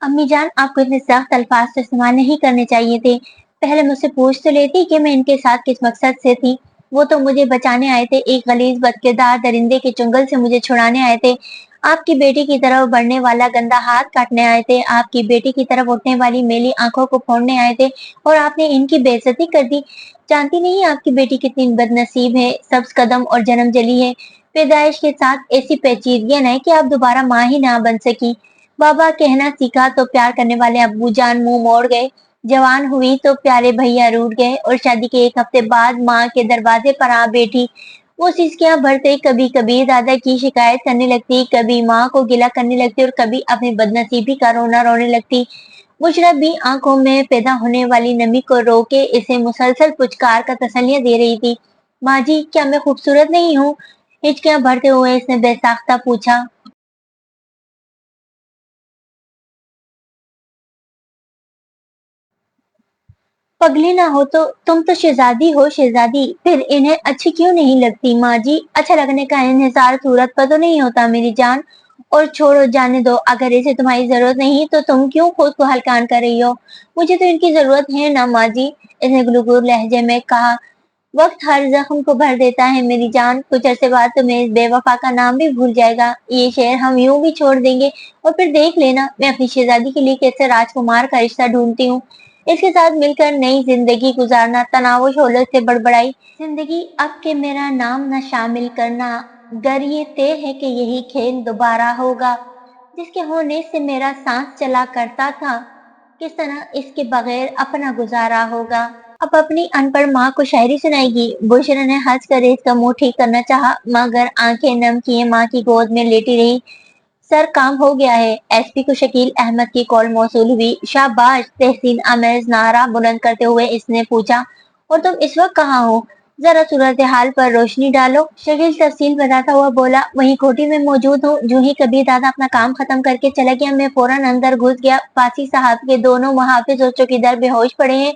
अम्मी जान, आपको इतने सख्त अल्फाज तो इस्तेमाल नहीं करने चाहिए थे। पहले मुझसे पूछ तो लेती कि मैं इनके साथ किस मकसद से थी। वो तो मुझे बचाने आए थे, एक गलीज बदकिरदार दरिंदे के चुंगल से मुझे छुड़ाने आए थे। आपकी बेटी की तरफ बढ़ने वाला गंदा हाथ काटने आए थे, आपकी बेटी की तरफ उठने वाली मेली आंखों को फोड़ने आए थे, और आपने इनकी बेइज्जती कर दी। जानती नहीं आपकी बेटी कितनी बदनसीब है, सब्ज कदम और जन्म जली है। पैदाइश के साथ ऐसी पेचीदगियां है कि आप दोबारा माँ ही ना बन सकी। बाबा कहना सीखा तो प्यार करने वाले अब्बू जान मुंह मोड़ गए। जवान हुई तो प्यारे भैया रूठ गए, और शादी के एक हफ्ते बाद माँ के दरवाजे पर आ बैठी। वो सिसकियां भरते कभी कभी दादा की शिकायत करने लगती, कभी माँ को गिला करने लगती, और कभी अपनी बदनसीबी का रोना रोने लगती। मुशरफ भी आंखों में पैदा होने वाली नमी को रोके इसे मुसलसल पुचकार का तसल्लियां दे रही थी। माँ जी, क्या मैं खूबसूरत नहीं हूँ? हिचकियां भरते हुए इसने बेसाख्ता पूछा। पगली ना हो तो तुम तो शहजादी हो शहजादी, फिर इन्हें अच्छी क्यों नहीं लगती? माँ जी, अच्छा लगने का इन्हिसार सूरत पर तो नहीं होता मेरी जान। और छोड़ो, जाने दो, अगर इसे तुम्हारी जरूरत नहीं तो तुम क्यों खुद को हलकान कर रही हो? मुझे तो इनकी जरूरत है ना माँ जी, इसने गुलगुर लहजे में कहा। वक्त हर जख्म को भर देता है मेरी जान, कुछ अरसे बाद तुम्हें इस बेवफा का नाम भी भूल जाएगा, ये शहर हम यूं भी छोड़ देंगे, और फिर देख लेना मैं अपनी शहजादी के लिए कैसे राजकुमार का रिश्ता ढूंढती हूँ। इसके साथ मिलकर नई जिंदगी गुजारना, तनाव शोले से बड़बड़ाई। जिंदगी अब के मेरा नाम न शामिल करना, गर ये तय है कि यही खेल दोबारा होगा, जिसके होने से मेरा सांस चला करता था, किस तरह इसके बगैर अपना गुजारा होगा। अब अपनी अनपढ़ माँ को शायरी सुनाएगी? बुशरा ने हंस कर इसका मुंह ठीक करना चाहा, मगर आंखें नम किए माँ की गोद में लेटी रही। सर, काम हो गया है। एसपी को शकील अहमद की कॉल मौसूल हुई। शाबाश, तहसीन आमेज नारा बुलंद करते हुए इसने पूछा, और तुम इस वक्त कहाँ हो? जरा सूरत हाल पर रोशनी डालो। शकील तफसील बताता हुआ बोला, वही कोठी में मौजूद हूँ। जो ही कबीर दादा अपना काम खत्म करके चला गया, मैं फौरन अंदर घुस गया। फांसी साहब के दोनों मुहाफिज और चौकीदार बेहोश पड़े हैं।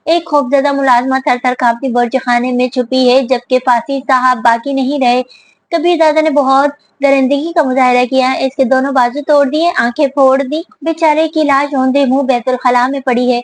एक खौफजदा मुलाजमा थर थर कांपती बुर्ज खाने में छुपी है, जबकि फांसी साहब बाकी नहीं रहे। कबीर दादा ने बहुत दरिंदगी का मुजाहरा किया है, इसके दोनों बाजू तोड़ दिए, आंखें फोड़ दी। बेचारे की लाश औंधे मुंह बैतुल खला में पड़ी है।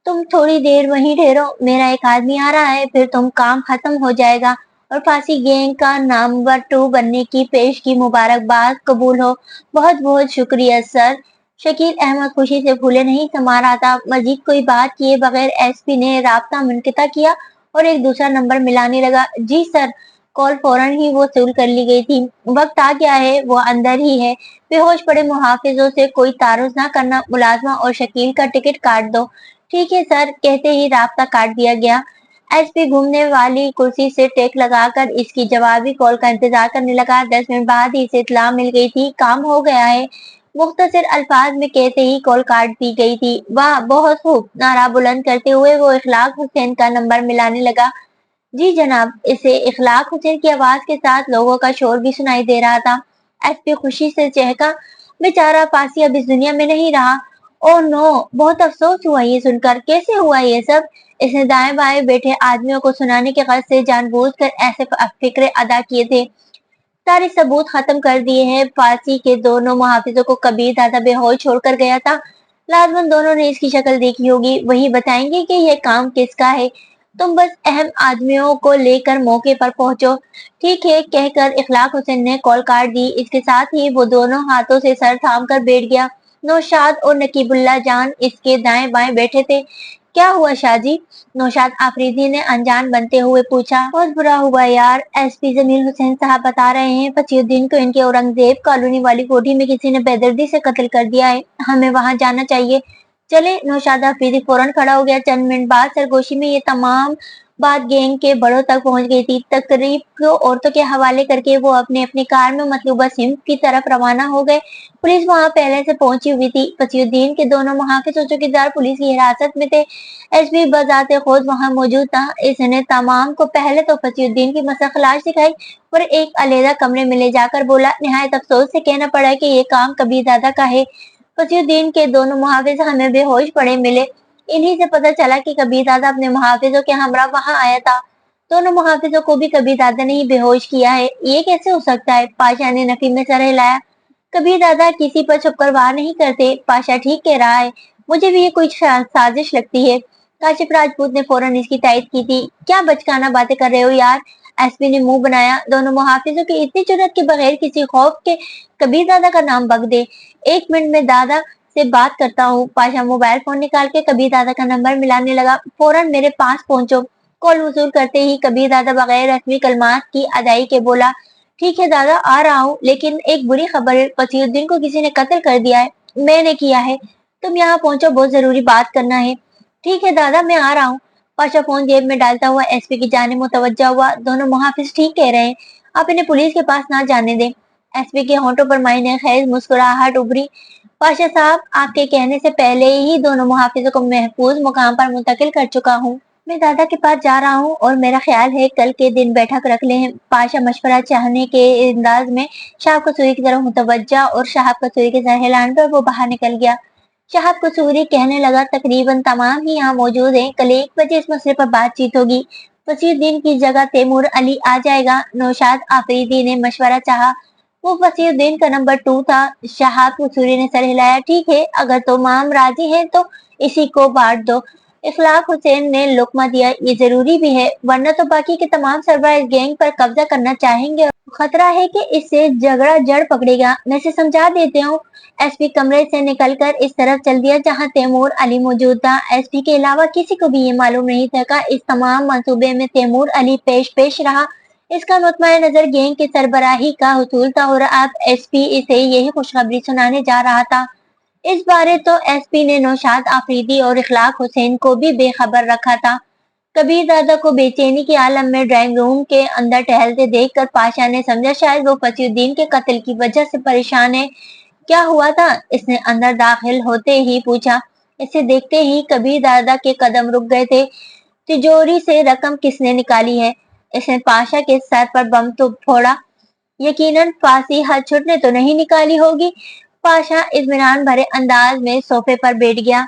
तुम थोड़ी देर वहीं ठहरो, मेरा एक आदमी आ रहा है, फिर तुम काम खत्म हो जाएगा, और फांसी गैंग का नंबर 2 बनने की पेश की मुबारकबाद कबूल हो। बहुत बहुत शुक्रिया सर। शकील अहमद खुशी से फूले नहीं समा रहा था। मजीद कोई बात किए बगैर एसपी ने राब्ता मुनक़िता किया और एक दूसरा नंबर मिलाने लगा। जी सर। कॉल फौरन ही वो वसूल कर ली गई थी। वक्त आ गया है, वो अंदर ही है। बेहोश पड़े मुहाफिजों से कोई तारुज ना करना, मुलाजमा और शकील का टिकट काट दो। ठीक है सर, कहते ही राब्ता काट दिया गया। एसपी घूमने वाली कुर्सी से टेक लगाकर इसकी जवाबी कॉल का इंतजार करने लगा। 10 मिनट बाद ही इसे इत्तला मिल गई थी, काम हो गया है। मुख्तसर अल्फाज में कहते ही कॉल काट दी गई थी। वाह, बहुत खूब, नारा बुलंद करते हुए वो इखलाक हुसैन का नंबर मिलाने लगा। जी जनाब। इसे इखलाक हुसैन की आवाज के साथ लोगों का शोर भी सुनाई दे रहा था। एसपी खुशी से चहका, बेचारा पासी अब इस दुनिया में नहीं रहा। ओह नो, बहुत अफसोस हुआ ये सुनकर। कैसे हुआ ये सब? इसने दाएं बाएं बैठे आदमियों को सुनाने के गरज से जानबूझकर ऐसे फिक्रे अदा किए थे। सारे सबूत खत्म कर दिए हैं। फांसी के दोनों मुहाफिजों को कबीर दादा बेहोश छोड़कर गया था। लाजमन दोनों ने इसकी शक्ल देखी होगी, वही बताएंगे कि यह काम किसका है। तुम बस अहम आदमियों को लेकर मौके पर पहुंचो। ठीक है, कहकर इखलाक हुसैन ने कॉल काट दी। इसके साथ ही वो दोनों हाथों से सर थाम कर बैठ गया। नौशाद और नकीबुल्ला जान इसके दाएं बाएं बैठे थे। क्या हुआ शाहजी? नौशाद आफरीदी ने अनजान बनते हुए पूछा। बहुत बुरा हुआ यार, एसपी जमीर हुसैन साहब बता रहे हैं फसीउद्दीन को इनके औरंगजेब कॉलोनी वाली कोठी में किसी ने बेदर्दी से कत्ल कर दिया है। हमें वहां जाना चाहिए। चले। नौशाद आफरीदी फौरन खड़ा हो गया। चंद मिनट बाद सरगोशी में ये तमाम बात गैंग के बड़ों तक पहुंच गई थी। तकरीब को औरतों के हवाले करके वो अपने अपनी कार में मतलूबा सिम्त की तरफ रवाना हो गए। पुलिस वहां पहले से पहुंची हुई थी। फसीउद्दीन के दोनों मुहाफिज और चौकीदार पुलिस की हिरासत में थे। एसपी बजाते खुद वहां मौजूद था। इसने तमाम को पहले तो फसीउद्दीन की मसखलाश दिखाई और एक अलहदा कमरे में ले जाकर बोला, निहायत अफसोस से कहना पड़ा कि ये काम कबीर दादा का है। फसीउद्दीन के दोनों मुहाफिज हमें बेहोश पड़े मिले। इन्हीं से पता चला कि कबीर दादा अपने मुहाफिजों के हमरा वहां आया था। दोनों मुहाफिजों को भी कबीर दादा ने ही बेहोश किया है। ये कैसे हो सकता है? पाशा ने नफी में सर हिलाया। कबीर दादा किसी पर छुपकर वार नहीं करते। पाशा ठीक कह रहा है, मुझे भी ये कोई साजिश लगती है। काशिफ राजपूत ने फौरन इसकी तायद की थी। क्या बचकाना बातें कर रहे हो यार? एसपी ने मुंह बनाया। दोनों मुहाफिजों की इतनी जुर्रत के बगैर किसी खौफ के कबीर दादा का नाम बक दे। 1 मिनट में दादा से बात करता हूँ। पाशा मोबाइल फोन निकाल के कबीर दादा का नंबर मिलाने लगा। फौरन मेरे पास पहुंचो। कॉल वसूल करते ही कबीर दादा बगैर रस्मी कलमात की अदाई के बोला, ठीक है दादा, आ रहा हूँ, लेकिन एक बुरी खबर है, वसीउद्दीन को किसी ने कत्ल कर दिया है। मैंने किया है। तुम यहाँ पहुंचो, बहुत जरूरी बात करना है। ठीक है दादा, मैं आ रहा हूँ। पाशा फोन जेब में डालता हुआ एसपी की जानिब मुतवज्जा हुआ। दोनों मुहाफिज ठीक कह रहे हैं, आप इन्हें पुलिस के पास ना जाने दें। एसपी के होंठों पर मायने खैर मुस्कुराहट उभरी। पाशा साहब, आपके कहने से पहले ही दोनों मुहाफिजों को महफूज मुकाम पर मुंतकिल कर चुका हूँ। मैं दादा के पास जा रहा हूँ और मेरा ख्याल है कल के दिन बैठक रख लें। पाशा मशवरा चाहने के अंदाज में शाहब कसूरी की तरफ मुतवज्जा और शाहब कसूरी के सर हिलाने पर वो बाहर निकल गया। शाहब कसूरी कहने लगा, तकरीबन तमाम ही यहाँ मौजूद हैं, कल 1 बजे इस मसले पर बातचीत होगी। वसीउद्दीन की जगह तैमूर अली आ जाएगा। नौशाद आफरीदी ने मशवरा चाहा। वो वसीउद्दीन का नंबर 2 था। शाहब कसूरी ने सर हिलाया। ठीक है, अगर तमाम राजी हैं तो इसी को बांट दो। इखलाक हुसैन ने लुकमा दिया, ये जरूरी भी है, वरना तो बाकी के तमाम सरबराह इस गैंग पर कब्जा करना चाहेंगे। खतरा है कि इससे झगड़ा जड़ पकड़ेगा। मैं इसे समझा देती हूँ। एसपी कमरे से निकलकर इस तरफ चल दिया जहाँ तैमूर अली मौजूद था। एसपी के अलावा किसी को भी ये मालूम नहीं था कि इस तमाम मंसूबे में तैमूर अली पेश पेश रहा। इसका नुक्ता नजर गैंग की सरबराही का हुसूल था और अब एसपी इसे यही खुशखबरी सुनाने जा रहा था। इस बारे तो एसपी ने नौशाद आफरीदी और इखलाक हुसैन को भी बेखबर रखा था। कबीर दादा को बेचैनी के आलम में ड्राइंग रूम के अंदर टहलते देखकर पाशा ने समझा शायद वो वसीउद्दीन के कत्ल की वजह से परेशान है। क्या हुआ था? इसने अंदर दाखिल होते ही पूछा। इसे देखते ही कबीर दादा के कदम रुक गए थे। तिजोरी से रकम किसने निकाली है? इसने पाशा के सर पर बम तो फोड़ा। यकीनन फांसी हाथ छुटने तो नहीं निकाली होगी। पाशा इत्मीनान भरे अंदाज में सोफे पर बैठ गया।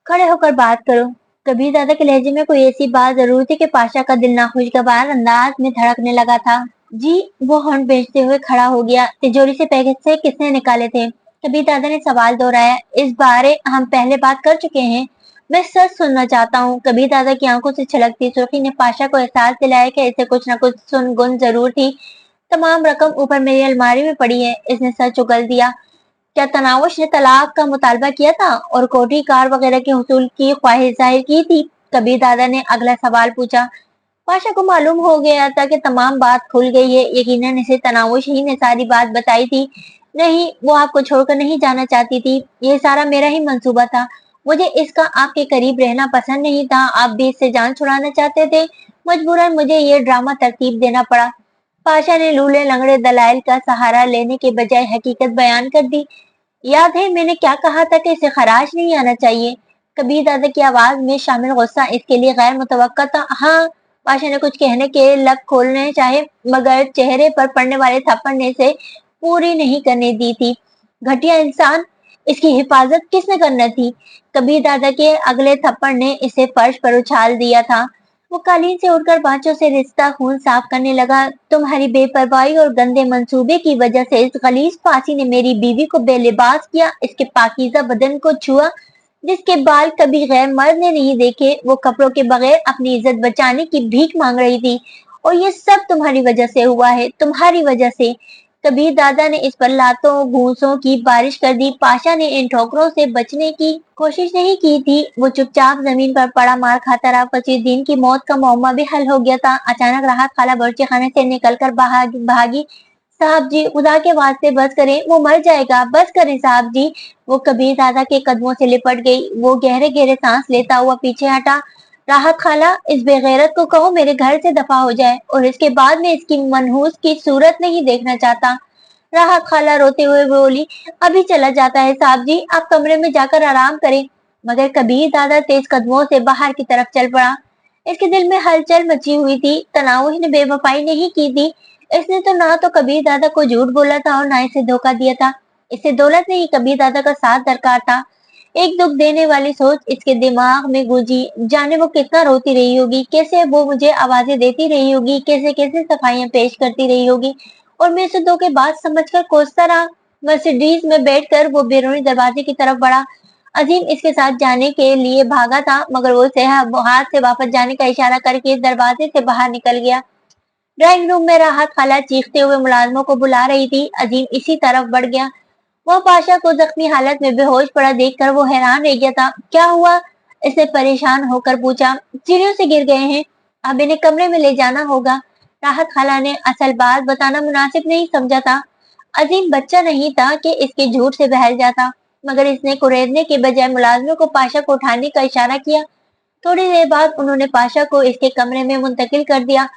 खड़े होकर बात करो। कबीर दादा के लहजे में कोई ऐसी बात जरूर थी कि पाशा का दिल नाखुशगवार अंदाज में धड़कने लगा था। जी, वो होंठ बेचते हुए खड़ा हो गया। तिजोरी से पैसे किसने निकाले थे? कबीर दादा ने सवाल दोहराया। इस बारे हम पहले बात कर चुके हैं। मैं सच सुनना चाहता हूँ। कबीर दादा की आंखों से छलकती सुर्खी ने पाशा को एहसास दिलाया कि इसे कुछ न कुछ सुन गुन जरूर थी। तमाम रकम ऊपर मेरी अलमारी में पड़ी है। इसने सच उगल दिया। क्या तनावश ने तलाक का मुतालबा किया था और कोठी कार वगैरह के हुसूल की ख्वाहिश जाहिर की थी? कबीर दादा ने अगला सवाल पूछा। पाशा को मालूम हो गया था कि तमाम बात खुल गई है। यकीनन इसे तनावश ही ने सारी बात बताई थी। नहीं, वो आपको छोड़कर नहीं जाना चाहती थी। ये सारा मेरा ही मंसूबा था। मुझे इसका आपके करीब रहना पसंद नहीं था। आप भी इससे जान छुड़ाना चाहते थे। मजबूरन मुझे ये ड्रामा तरतीब देना पड़ा। पाशा ने लूले लंगड़े दलाइल का सहारा लेने के बजाय हकीकत बयान कर दी। याद है मैंने क्या कहा था कि इसे खराश नहीं आना चाहिए? कबीर दादा की आवाज में शामिल गुस्सा इसके लिए गैर मुतवक्का था। हाँ। पाशा ने कुछ कहने के लब खोलने चाहे, मगर चेहरे पर पड़ने वाले थप्पड़ ने से पूरी नहीं करने दी थी। घटिया इंसान, इसकी हिफाजत किसने करना थी? कबीर दादा के अगले थप्पड़ ने इसे फर्श पर उछाल दिया था। वो कालीन से उठकर बाँचों से रिश्ता खून साफ करने लगा। तुम्हारी बेपरवाही और गंदे मंसूबे की वजह से इस गलीज फांसी ने मेरी बीवी को बेलिबास किया, इसके पाकीज़ा बदन को छुआ, जिसके बाल कभी गैर मर्द ने नहीं देखे। वो कपड़ों के बगैर अपनी इज्जत बचाने की भीख मांग रही थी और ये सब तुम्हारी वजह से हुआ है, तुम्हारी वजह से। कबीर दादा ने इस पर लातों घूंसों की बारिश कर दी। पाशा ने इन ठोकरों से बचने की कोशिश नहीं की थी। वो चुपचाप जमीन पर पड़ा मार खाता रहा। वसीउद्दीन की मौत का मौमा भी हल हो गया था। अचानक राहत खाला बर्ची खाने से निकलकर भागी। साहब जी, खुदा के वास्ते बस करें, वो मर जाएगा, बस करें साहब जी। वो कबीर दादा के कदमों से लिपट गई। वो गहरे गहरे सांस लेता हुआ पीछे हटा। राहत खाला, इस बेगैरत को कहो मेरे घर से दफा हो जाए और इसके बाद में इसकी मनहूस की सूरत नहीं देखना चाहता। राहत खाला रोते हुए बोली, अभी चला जाता है साहब जी, आप कमरे में जाकर आराम करें। मगर कबीर दादा तेज कदमों से बाहर की तरफ चल पड़ा। इसके दिल में हलचल मची हुई थी। तनाव ने बेवफाई नहीं की थी। इसने तो ना तो कबीर दादा को झूठ बोला था और ना इसे धोखा दिया था। इसे दौलत नहीं, कबीर दादा का साथ दरकार था। एक दुख देने वाली सोच इसके दिमाग में गूंजी। जाने वो कितना रोती रही होगी, कैसे वो मुझे आवाजें देती रही होगी, कैसे कैसे सफाइयां पेश करती रही होगी और मैं इसे धोखेबाज समझकर कोसता रहा। मर्सिडीज में बैठकर वो बैरूनी दरवाजे की तरफ बढ़ा। अजीम इसके साथ जाने के लिए भागा था, मगर वो उसे हाथ से वापस जाने का इशारा करके दरवाजे से बाहर निकल गया। ड्राइंग रूम में राहत खाला चीखते हुए मुलाजमों को बुला रही थी। अजीम इसी तरफ बढ़ गया। वह पाशा को जख्मी हालत में बेहोश पड़ा देखकर वो हैरान रह गया था। क्या हुआ? इसने परेशान होकर पूछा। सीढ़ियों से गिर गए हैं, अब इन्हें कमरे में ले जाना होगा। राहत खाला ने असल बात बताना मुनासिब नहीं समझा था। अजीम बच्चा नहीं था कि इसके झूठ से बहल जाता, मगर इसने कुरेदने के बजाय मुलाजमों को पाशा को उठाने का इशारा किया। थोड़ी देर बाद उन्होंने पाशा को इसके कमरे में मुंतकिल कर दिया।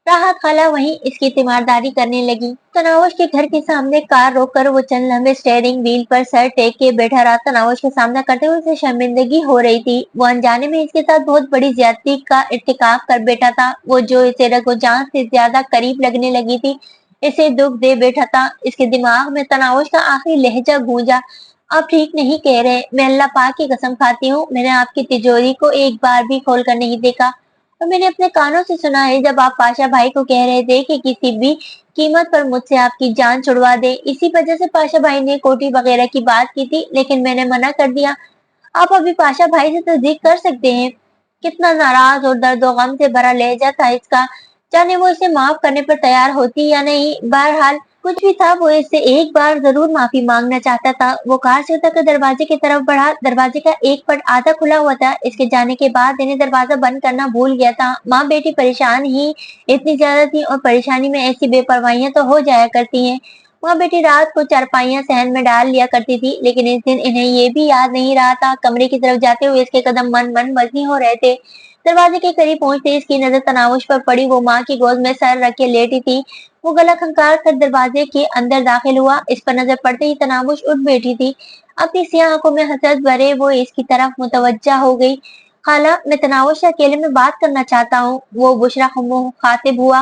राहत खाला वहीं इसकी तीमारदारी करने लगी। तनावश के घर के सामने कार रोककर वो चंद लम्हे स्टेयरिंग व्हील पर सर टेक के बैठा रहा। तनावश का सामना करते हुए उसे शर्मिंदगी हो रही थी। वो अनजाने में इसके साथ बहुत बड़ी ज्यादती का इर्तिकाब कर बैठा था। वो जो इसे रगो जान से ज्यादा करीब लगने लगी थी, इसे दुख दे बैठा था। इसके दिमाग में तनावश का आखिरी लहजा गूंजा। आप ठीक नहीं कह रहे, मैं अल्लाह पाक की कसम खाती हूँ, मैंने आपकी तिजोरी को एक बार भी खोल कर नहीं देखा। और मैंने अपने कानों से सुना है जब आप पाशा भाई को कह रहे थे कि किसी भी कीमत पर मुझसे आपकी जान छुड़वा दे। इसी वजह से पाशा भाई ने कोठी वगैरह की बात की थी, लेकिन मैंने मना कर दिया। आप अभी पाशा भाई से तस्दीक कर सकते हैं। कितना नाराज और दर्द और गम से भरा लहजा था इसका। जाने वो इसे माफ करने पर तैयार होती या नहीं। बहरहाल कुछ भी था, वो इससे एक बार जरूर माफी मांगना चाहता था। वो कार से उतरकर दरवाजे की तरफ बढ़ा। दरवाजे का एक पट आधा खुला हुआ था। इसके जाने के बाद इन्हें दरवाजा बंद करना भूल गया था। माँ बेटी परेशान ही इतनी ज्यादा थी, और परेशानी में ऐसी बेपरवाहियां तो हो जाया करती हैं। माँ बेटी रात को चारपाइयां सहन में डाल लिया करती थी, लेकिन इस दिन इन्हें ये भी याद नहीं रहा था। कमरे की तरफ जाते हुए इसके कदम मन मन मजनी हो रहे थे। दरवाजे के करीब पहुंचते इसकी नजर तनावुश पर पड़ी। वो माँ की गोद में सर रख के लेटी थी। वो गला खंगाल कर दरवाजे के अंदर दाखिल हुआ। इस पर नजर पड़ते ही तनावुश उठ बैठी थी। अपनी सियाह आंखों में हसरत भरे वो इसकी तरफ मुतवज्जा हो गई। खाला, मैं तनावुश से अकेले में बात करना चाहता हूँ। वो बुशरा मुखातिब हुआ।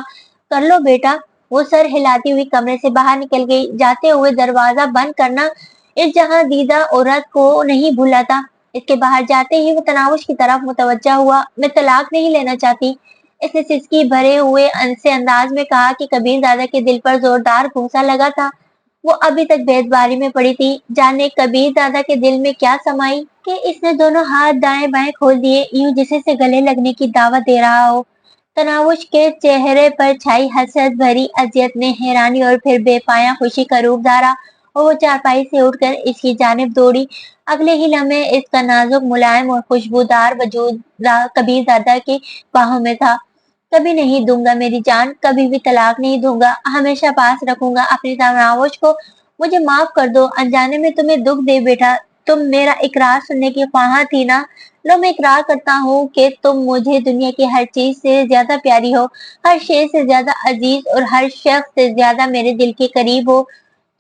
कर लो बेटा। वो सर हिलाती हुई कमरे से बाहर निकल गई। जाते हुए दरवाजा बंद करना इस जहां दीदा औरत को नहीं भूला था। इसके बाहर जाते ही वो तनावुश की तरफ मुतवज्जा हुआ। मैं तलाक नहीं लेना चाहती, इसने सिसकी भरे हुए से अंदाज में कहा कि कबीर दादा के दिल पर जोरदार घूंसा लगा था। वो अभी तक बेदबारी में पड़ी थी। जाने कबीर दादा के दिल में क्या समाई कि इसने दोनों हाथ दाएं बाएं खोल दिए, यूं जिसे से गले लगने की दावत दे रहा हो। तनावुश के चेहरे पर छाई हसरत भरी अजियत ने हैरानी और फिर बेपाया खुशी का रूप धारा, और वो चारपाई से उठकर इसकी जानिब दौड़ी। अगले ही लम्हे इसका नाजुक मुलायम और खुशबूदार वजूद कबीर दादा की बाहों में था। कभी नहीं दूंगा मेरी जान, कभी भी तलाक नहीं दूंगा, हमेशा पास रखूंगा अपनी तनावुश को। मुझे माफ कर दो, अनजाने में तुम्हें दुख दे बैठा। तुम मेरा इकरार सुनने की ख्वाहा थी ना। लो, मैं इकरार करता हूँ कि तुम मुझे दुनिया की हर चीज से ज्यादा प्यारी हो, हर शे से ज्यादा अजीज, और हर शख्स से ज्यादा मेरे दिल के करीब हो।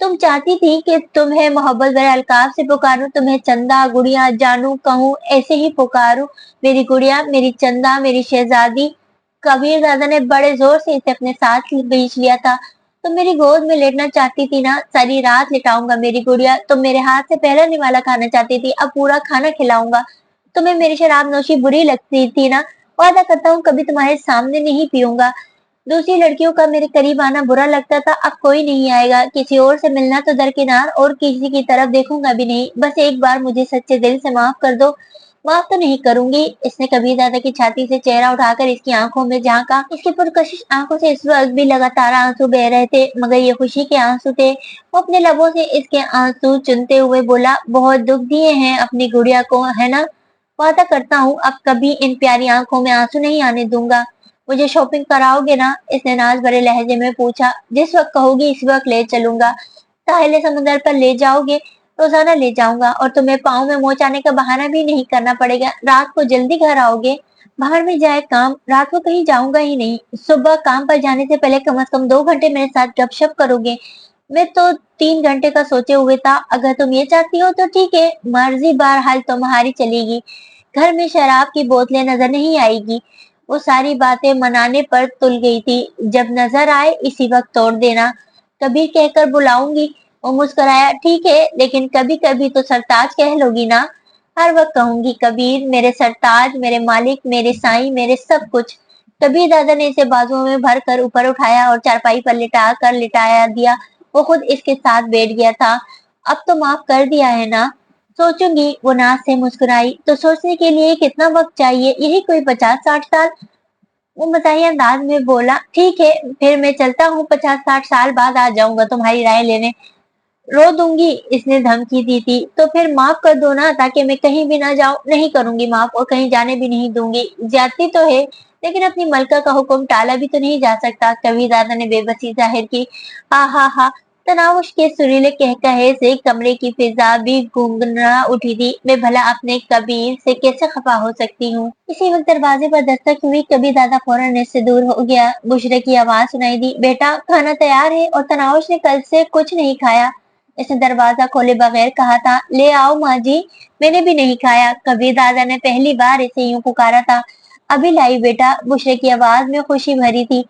तुम चाहती थी कि तुम्हें मोहब्बत भरे अलकाब से पुकारूं, तुम्हें चंदा, गुड़िया, जानू कहूँ, ऐसे ही पुकारूं। मेरी गुड़िया, मेरी चंदा, मेरी शहजादी। कबीर दादा ने बड़े जोर से इसे अपने साथ खींच लिया था। तुम मेरी गोद में लेटना चाहती थी ना। सारी रात लिटाऊंगा मेरी गुड़िया। तुम मेरे हाथ से पहला निवाला खाना चाहती थी, अब पूरा खाना खिलाऊंगा। तुम्हें मेरी शराब नोशी बुरी लगती थी ना। वादा करता हूँ कभी तुम्हारे सामने नहीं पीऊंगा। दूसरी लड़कियों का मेरे करीब आना बुरा लगता था, अब कोई नहीं आएगा। किसी और से मिलना तो दरकिनार, और किसी की तरफ देखूंगा भी नहीं। बस एक बार मुझे सच्चे दिल से माफ कर दो। माफ तो नहीं करूंगी। इसने कबीर दादा की छाती से चेहरा उठाकर इसकी आंखों में झांका। इसकी पुरकशिश आंखों से इस वक्त भी लगातार आंसू बह रहे थे, मगर ये खुशी के आंसू थे। वो अपने लबों से इसके आंसू चुनते हुए बोला, बहुत दुख दिए हैं अपनी गुड़िया को, है ना। वादा करता हूँ अब कभी इन प्यारी आंखों में आंसू नहीं आने दूंगा। मुझे शॉपिंग कराओगे ना? इसने नाज भरे लहजे में पूछा। जिस वक्त कहोगी इस वक्त ले चलूंगा। साहिल समुद्र पर ले जाओगे? रोजाना ले जाऊंगा, और तुम्हें पाँव में मोच आने का बहाना भी नहीं करना पड़ेगा। रात को जल्दी घर आओगे? बाहर में जाए काम, रात को कहीं जाऊंगा ही नहीं। सुबह काम पर जाने से पहले कम से कम 2 घंटे मेरे साथ गपशप करोगे? मैं तो 3 घंटे का सोचे हुए था। अगर तुम ये चाहती हो तो ठीक है, मर्जी बहरहाल तुम्हारी चलेगी। घर में शराब की बोतलें नजर नहीं आएगी। वो सारी बातें मनाने पर तुल गई थी। जब नजर आए इसी वक्त तोड़ देना। कबीर कहकर बुलाऊंगी। वो मुस्कुराया। ठीक है, लेकिन कभी कभी तो सरताज कह लोगी ना। हर वक्त कहूंगी कबीर, मेरे सरताज, मेरे मालिक, मेरे साईं, मेरे सब कुछ। कबीर दादा ने इसे बाजुओं में भर कर ऊपर उठाया और चारपाई पर लिटा कर लिटाया दिया। वो खुद इसके साथ बैठ गया था। अब तो माफ कर दिया है ना? सोचूंगी। वो नाक से मुस्कुराई। तो सोचने के लिए कितना वक्त चाहिए? यही कोई 50-60 साल? वो मजाही अंदाज में बोला। ठीक है, फिर मैं चलता हूँ, 50-60 साल बाद आ जाऊंगा तुम्हारी राय लेने। रो दूंगी, इसने धमकी दी थी। तो फिर माफ कर दो ना, ताकि मैं कहीं भी ना जाऊं। नहीं करूंगी माफ, और कहीं जाने भी नहीं दूंगी। ज्यादती तो है, लेकिन अपनी मलका का हुक्म टाला भी तो नहीं जा सकता। कबीर दादा ने बेबसी जाहिर की। हा हा हा। तनावुश के सुरीले कहकहे से कमरे की फिजा भी गुनगुना उठी थी। मैं भला अपने कबीर से कैसे खफा हो सकती हूँ? इसी वक्त दरवाजे पर दस्तक हुई। कबीर दादा फौरन इससे दूर हो गया। बुशरे की आवाज सुनाई दी। बेटा, खाना तैयार है। और तनावुश ने कल से कुछ नहीं खाया। इसने दरवाजा खोले बगैर कहा था। ले आओ माँ जी। मैंने भी नहीं खाया। कबीर दादा ने पहली बार इसे यूं पुकारा था। अभी लाई बेटा। बुशरे की आवाज में खुशी भरी थी।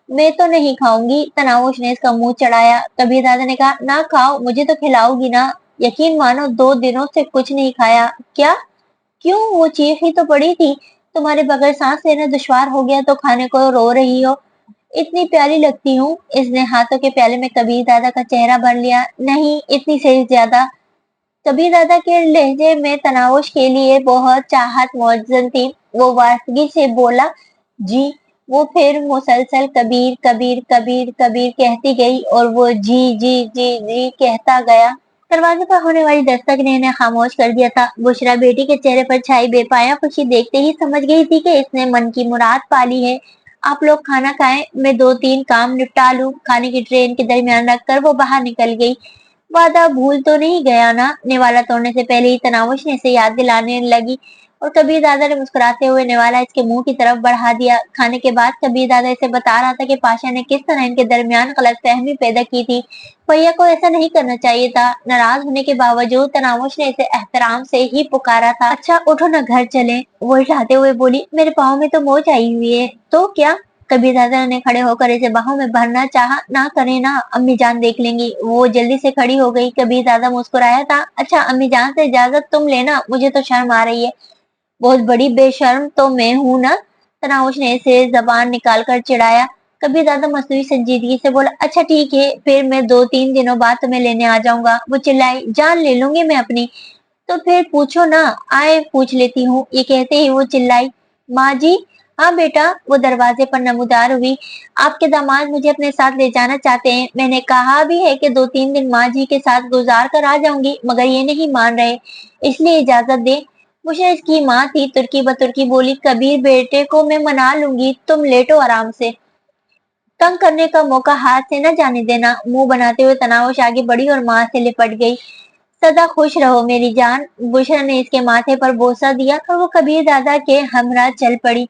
मैं तो नहीं खाऊंगी। तनावुश ने इसका मुंह चढ़ाया। कबीर दादा ने कहा, ना खाओ, मुझे तो खिलाओगी ना? यकीन मानो 2 दिनों से कुछ नहीं खाया। क्या? क्यों? वो चीख ही तो पड़ी थी। तुम्हारे बगैर सांस लेना दुश्वार हो गया तो खाने को रो रही हो। इतनी प्यारी लगती हूँ। इसने हाथों के प्याले में कबीर दादा का चेहरा भर लिया। नहीं, इतनी से ज्यादा। कबीर दादा के लहजे में तनावुश के लिए बहुत चाहत मौजूद थी। वो वासगी से बोला, जी। वो फिर मुसलसल कबीर कबीर कबीर कबीर कहती गई, और वो जी जी जी जी कहता गया। दरवाजे पर होने वाली दस्तक ने इन्हें खामोश कर दिया था। बुशरा बेटी के चेहरे पर छाई बेपाया खुशी देखते ही समझ गई थी कि इसने मन की मुराद पाली है। आप लोग खाना खाएं, मैं 2-3 काम निपटा लूं। खाने की ट्रेन के दरमियान रखकर वो बाहर निकल गई। वादा भूल तो नहीं गया ना? निवाला तोड़ने से पहले ही तनावुश ने इसे याद दिलाने लगी, और कबीर दादा ने मुस्कुराते हुए निवाला इसके मुंह की तरफ बढ़ा दिया। खाने के बाद कबीर दादा इसे बता रहा था कि पाशा ने किस तरह इनके दरमियान गलतफहमी पैदा की थी। भैया को ऐसा नहीं करना चाहिए था। नाराज होने के बावजूद तनावुश ने इसे एहतराम से ही पुकारा था। अच्छा उठो ना, घर चलें। वो हिलाते हुए बोली। मेरे पाँव में तो मोच आई हुई है। तो क्या? कबीर दादा ने खड़े होकर इसे बाहों में भरना चाहा। ना करे ना, अम्मी जान देख लेंगी। वो जल्दी से खड़ी हो गई। कबीर दादा मुस्कुराया था। अच्छा, अम्मी जान से इजाजत तुम लेना, मुझे तो शर्म आ रही है। बहुत बड़ी बेशर्म तो मैं हूं ना? तनाउश ने इसे जबान निकाल कर चिढ़ाया। कबीर दादा मसनूई संजीदगी से बोला। अच्छा ठीक है, फिर मैं 2-3 दिनों बाद तुम्हें लेने आ जाऊंगा। वो चिल्लाई। जान ले लूंगी मैं अपनी। तो फिर पूछो ना, आए पूछ लेती हूँ। ये कहते ही वो चिल्लाई। माँ जी। हाँ बेटा। वो दरवाजे पर नमूदार हुई। आपके दामाद मुझे अपने साथ ले जाना चाहते हैं। मैंने कहा भी है कि 2-3 दिन माँ जी के साथ गुजार कर आ जाऊंगी, मगर ये नहीं मान रहे, इसलिए इजाजत दे। मुझे इसकी माँ थी। तुर्की बतुर्की बोली। कबीर बेटे को मैं मना लूंगी, तुम लेटो आराम से। तंग करने का मौका हाथ से न जाने देना। मुंह बनाते हुए तनावश आगे बढ़ी और माँ से लिपट गई। सदा खुश रहो मेरी जान। बुशरा ने इसके माथे पर बोसा दिया और वो कबीर दादा के हमरा चल पड़ी।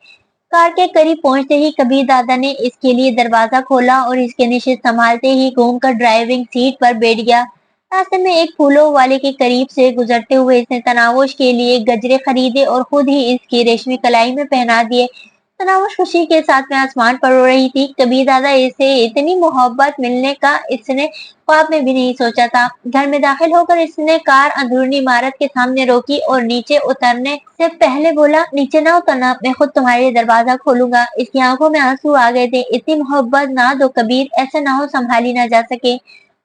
कार के करीब पहुंचते ही कबीर दादा ने इसके लिए दरवाजा खोला और इसके निश्चित संभालते ही घूमकर ड्राइविंग सीट पर बैठ गया। रास्ते में एक फूलों वाले के करीब से गुजरते हुए इसने तनावुश के लिए गजरे खरीदे और खुद ही इसकी रेशमी कलाई में पहना दिए। तनावुश खुशी के साथ में आसमान पर उड़ रही थी। कबीर दादा इसे इतनी मोहब्बत मिलने का इसने ख्वाब में भी नहीं सोचा था। घर में दाखिल होकर इसने कार अंदरूनी इमारत के सामने रोकी और नीचे उतरने से पहले बोला, नीचे ना उतरना, मैं खुद तुम्हारे लिए दरवाजा खोलूंगा। इसकी आंखों में आंसू आ गए थे। इतनी मोहब्बत ना दो कबीर, ऐसा ना हो संभाली ना जा सके।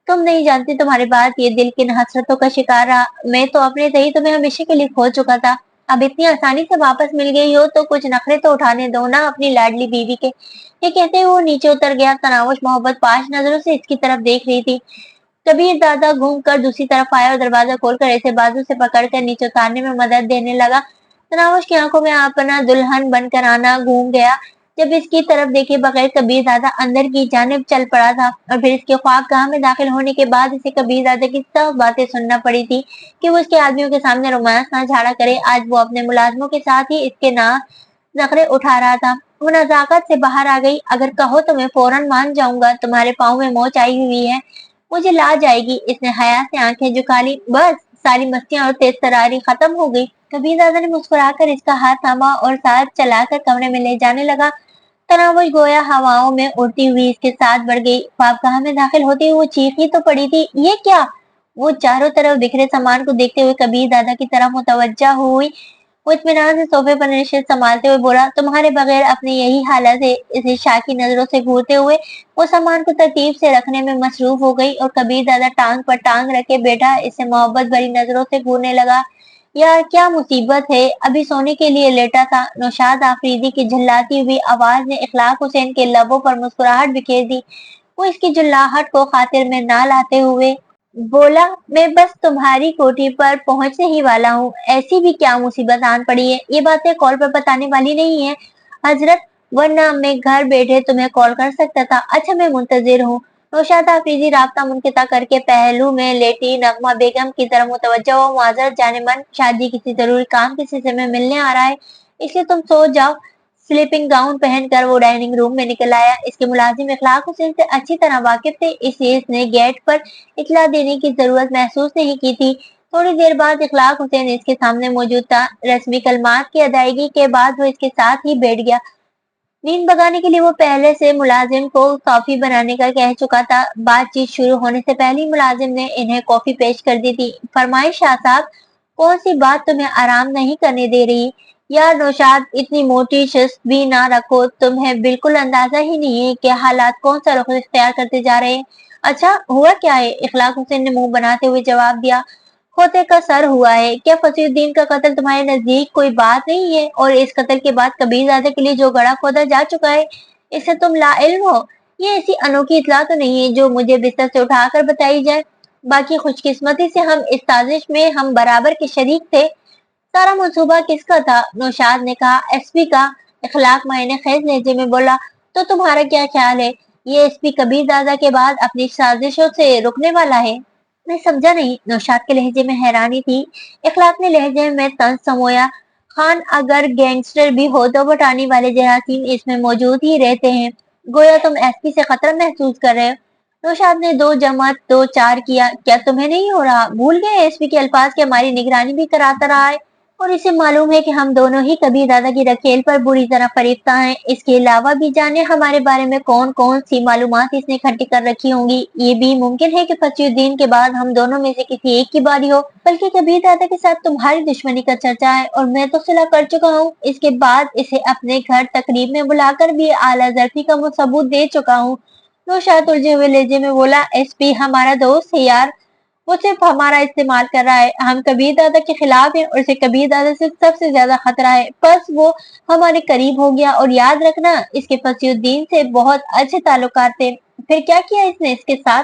तुम नहीं जानती तुम्हारे बाद ये दिल की हसरतों का शिकार रहा। मैं तो अपने से ही तुम्हें हमेशा के लिए खो चुका था। अब इतनी आसानी से वापस मिल गई हो तो कुछ नखरे तो उठाने दो ना अपनी लाडली बीवी के। ये कहते हुए वो नीचे उतर गया। तनावुश मोहब्बत पांच नजरों से इसकी तरफ देख रही थी। कबीर दादा घूम कर दूसरी तरफ आया और दरवाजा खोलकर ऐसे बाजू से पकड़कर नीचे उतारने में मदद देने लगा। तनावुश की आंखों में अपना दुल्हन बनकर आना घूम गया। जब इसकी तरफ देखे बगैर कबीर दादा अंदर की जानिब चल पड़ा था, और फिर इसके ख्वाबगाह में दाखिल होने के बाद इसे कबीर दादा की सब बातें सुनना पड़ी थी कि वो उसके आदमियों के सामने रोमांस ना झाड़ा करे। आज वो अपने मुलाजमों के साथ ही इसके ना नखरे उठा रहा था। वो नजाकत से बाहर आ गई। अगर कहो तो मैं फौरन मान जाऊंगा। तुम्हारे पाँव में मोच आई हुई है, मुझे ला जाएगी। इसने हया से आंखें झुका ली। बस सारी मस्तियां और तेज तरारी खत्म हो गई। कबीर दादा ने मुस्कुराकर इसका हाथ थामा और साथ चलाकर कमरे में ले जाने लगा। तनावुश गोया हवाओं में उड़ती हुई इसके साथ बढ़ गई। ख्वाबगाह में दाखिल होती हुई वो चीखी तो पड़ी थी, ये क्या? वो चारों तरफ बिखरे सामान को देखते हुए कबीर दादा की तरफ मुतवज्जा हुई। वो इत्मीनान से सोफे पर नशिस्त संभालते हुए बोला, तुम्हारे बगैर अपनी यही हालत है। इसे शाकी नजरों से घूरते हुए वो सामान को तरतीब से रखने में मसरूफ हो गई और कबीर दादा टांग पर टांग रखे बैठा इसे मोहब्बत भरी नजरों से घूरने लगा। यार क्या मुसीबत है, अभी सोने के लिए लेटा था। नौशाद आफरीदी की झल्लाती हुई आवाज ने इखलाक हुसैन के लबों पर मुस्कुराहट बिखेर दी। वो इसकी जुल्लाहट को खातिर में ना लाते हुए बोला, मैं बस तुम्हारी कोठी पर पहुंचने ही वाला हूँ। ऐसी भी क्या मुसीबत आन पड़ी है, ये बातें कॉल पर बताने वाली नहीं है हजरत, वरना मैं घर बैठे तुम्हें कॉल कर सकता था। अच्छा मैं मुंतजिर हूँ। नौशाद आफरीदी राब्ता मुनक़िता करके पहलू में लेटी नगमा बेगम की तरफ मुतवज्जो हुआ। मुआज़रत जानेमन, शादी किसी जरूरी काम के सिलसिले में मिलने आ रहा है, इसलिए तुम सो जाओ। स्लीपिंग गाउन पहनकर वो डाइनिंग रूम में निकल आया। इसके मुलाजिम इखलाक हुसैन से अच्छी तरह वाकिफ थे, इसलिए इसने गेट पर इतला देने की जरूरत महसूस नहीं की थी। थोड़ी देर बाद इखलाक हुसैन इसके सामने मौजूद था। रस्मी कलमात की अदायगी के बाद वो इसके साथ ही बैठ गया। नींद भगाने के लिए वो पहले से मुलाजिम को कॉफी बनाने का कह चुका था। बातचीत शुरू होने से पहले ही मुलाजिम ने इन्हें कॉफी पेश कर दी थी। फरमाए शाह साहब, कौन सी बात तुम्हें आराम नहीं करने दे रही? यार नौशाद, इतनी मोटी शिस्त भी ना रखो, तुम्हें बिल्कुल अंदाजा ही नहीं है कि हालात कौन सा रुख इख्तियार करते जा रहे हैं। अच्छा हुआ क्या है? इखलाक हुसैन ने मुंह बनाते हुए जवाब दिया, खोते का सर हुआ है। क्या फसीउद्दीन का कत्ल तुम्हारे नजदीक कोई बात नहीं है? और इस कत्ल के बाद कबीरजादे के लिए जो गड़ा खोदा जा चुका है, इससे तुम लाइल्म हो? ये ऐसी अनोखी इतला तो नहीं है जो मुझे बिस्तर से उठाकर बताई जाए। बाकी खुशकिस्मती से हम इस साजिश में हम बराबर के शरीक थे। सारा मंसूबा किसका था? नौशाद ने कहा, एसपी का। इखलाक मायने खेज लहजे में बोला, तो तुम्हारा क्या ख्याल है? ये एसपी कबीर दादा के बाद अपनी साजिशों से रुकने वाला है? मैं समझा नहीं। नौशाद के लहजे में हैरानी थी। इखलाक ने लहजे में तंज समोया, खान अगर गैंगस्टर भी हो तो बटाने वाले जरासीम इसमें मौजूद ही रहते हैं। गोया तुम एसपी से खतरा महसूस कर रहे हो। नौशाद ने दो जमा दो चार किया, क्या तुम्हें नहीं हो रहा? भूल गए एसपी के अल्फाज के हमारी निगरानी भी कराता रहा है और इसे मालूम है कि हम दोनों ही कबीर दादा की रखेल पर बुरी तरह फरीफ्ता हैं। इसके अलावा भी जाने हमारे बारे में कौन कौन सी मालूमात इसने इकट्ठी कर रखी होंगी। ये भी मुमकिन है कि फसीउद्दीन के बाद हम दोनों में से किसी एक की बारी हो। बल्कि कबीर दादा के साथ तुम्हारी दुश्मनी का चर्चा है और मैं तो सुलह कर चुका हूँ। इसके बाद इसे अपने घर तकरीब में बुलाकर भी आला जरफी का वो सबूत दे चुका हूँ। नौशाद उलझे हुए लहजे में बोला, एसपी हमारा दोस्त है यार, वो सिर्फ हमारा इस्तेमाल कर रहा है। हम कबीर दादा के खिलाफ हैं और इसे कबीर दादा से सबसे ज्यादा खतरा है। बस वो हमारे करीब हो गया और याद रखना, इसके फसीउद्दीन से बहुत अच्छे ताल्लुकात थे। फिर क्या किया इसने इसके साथ?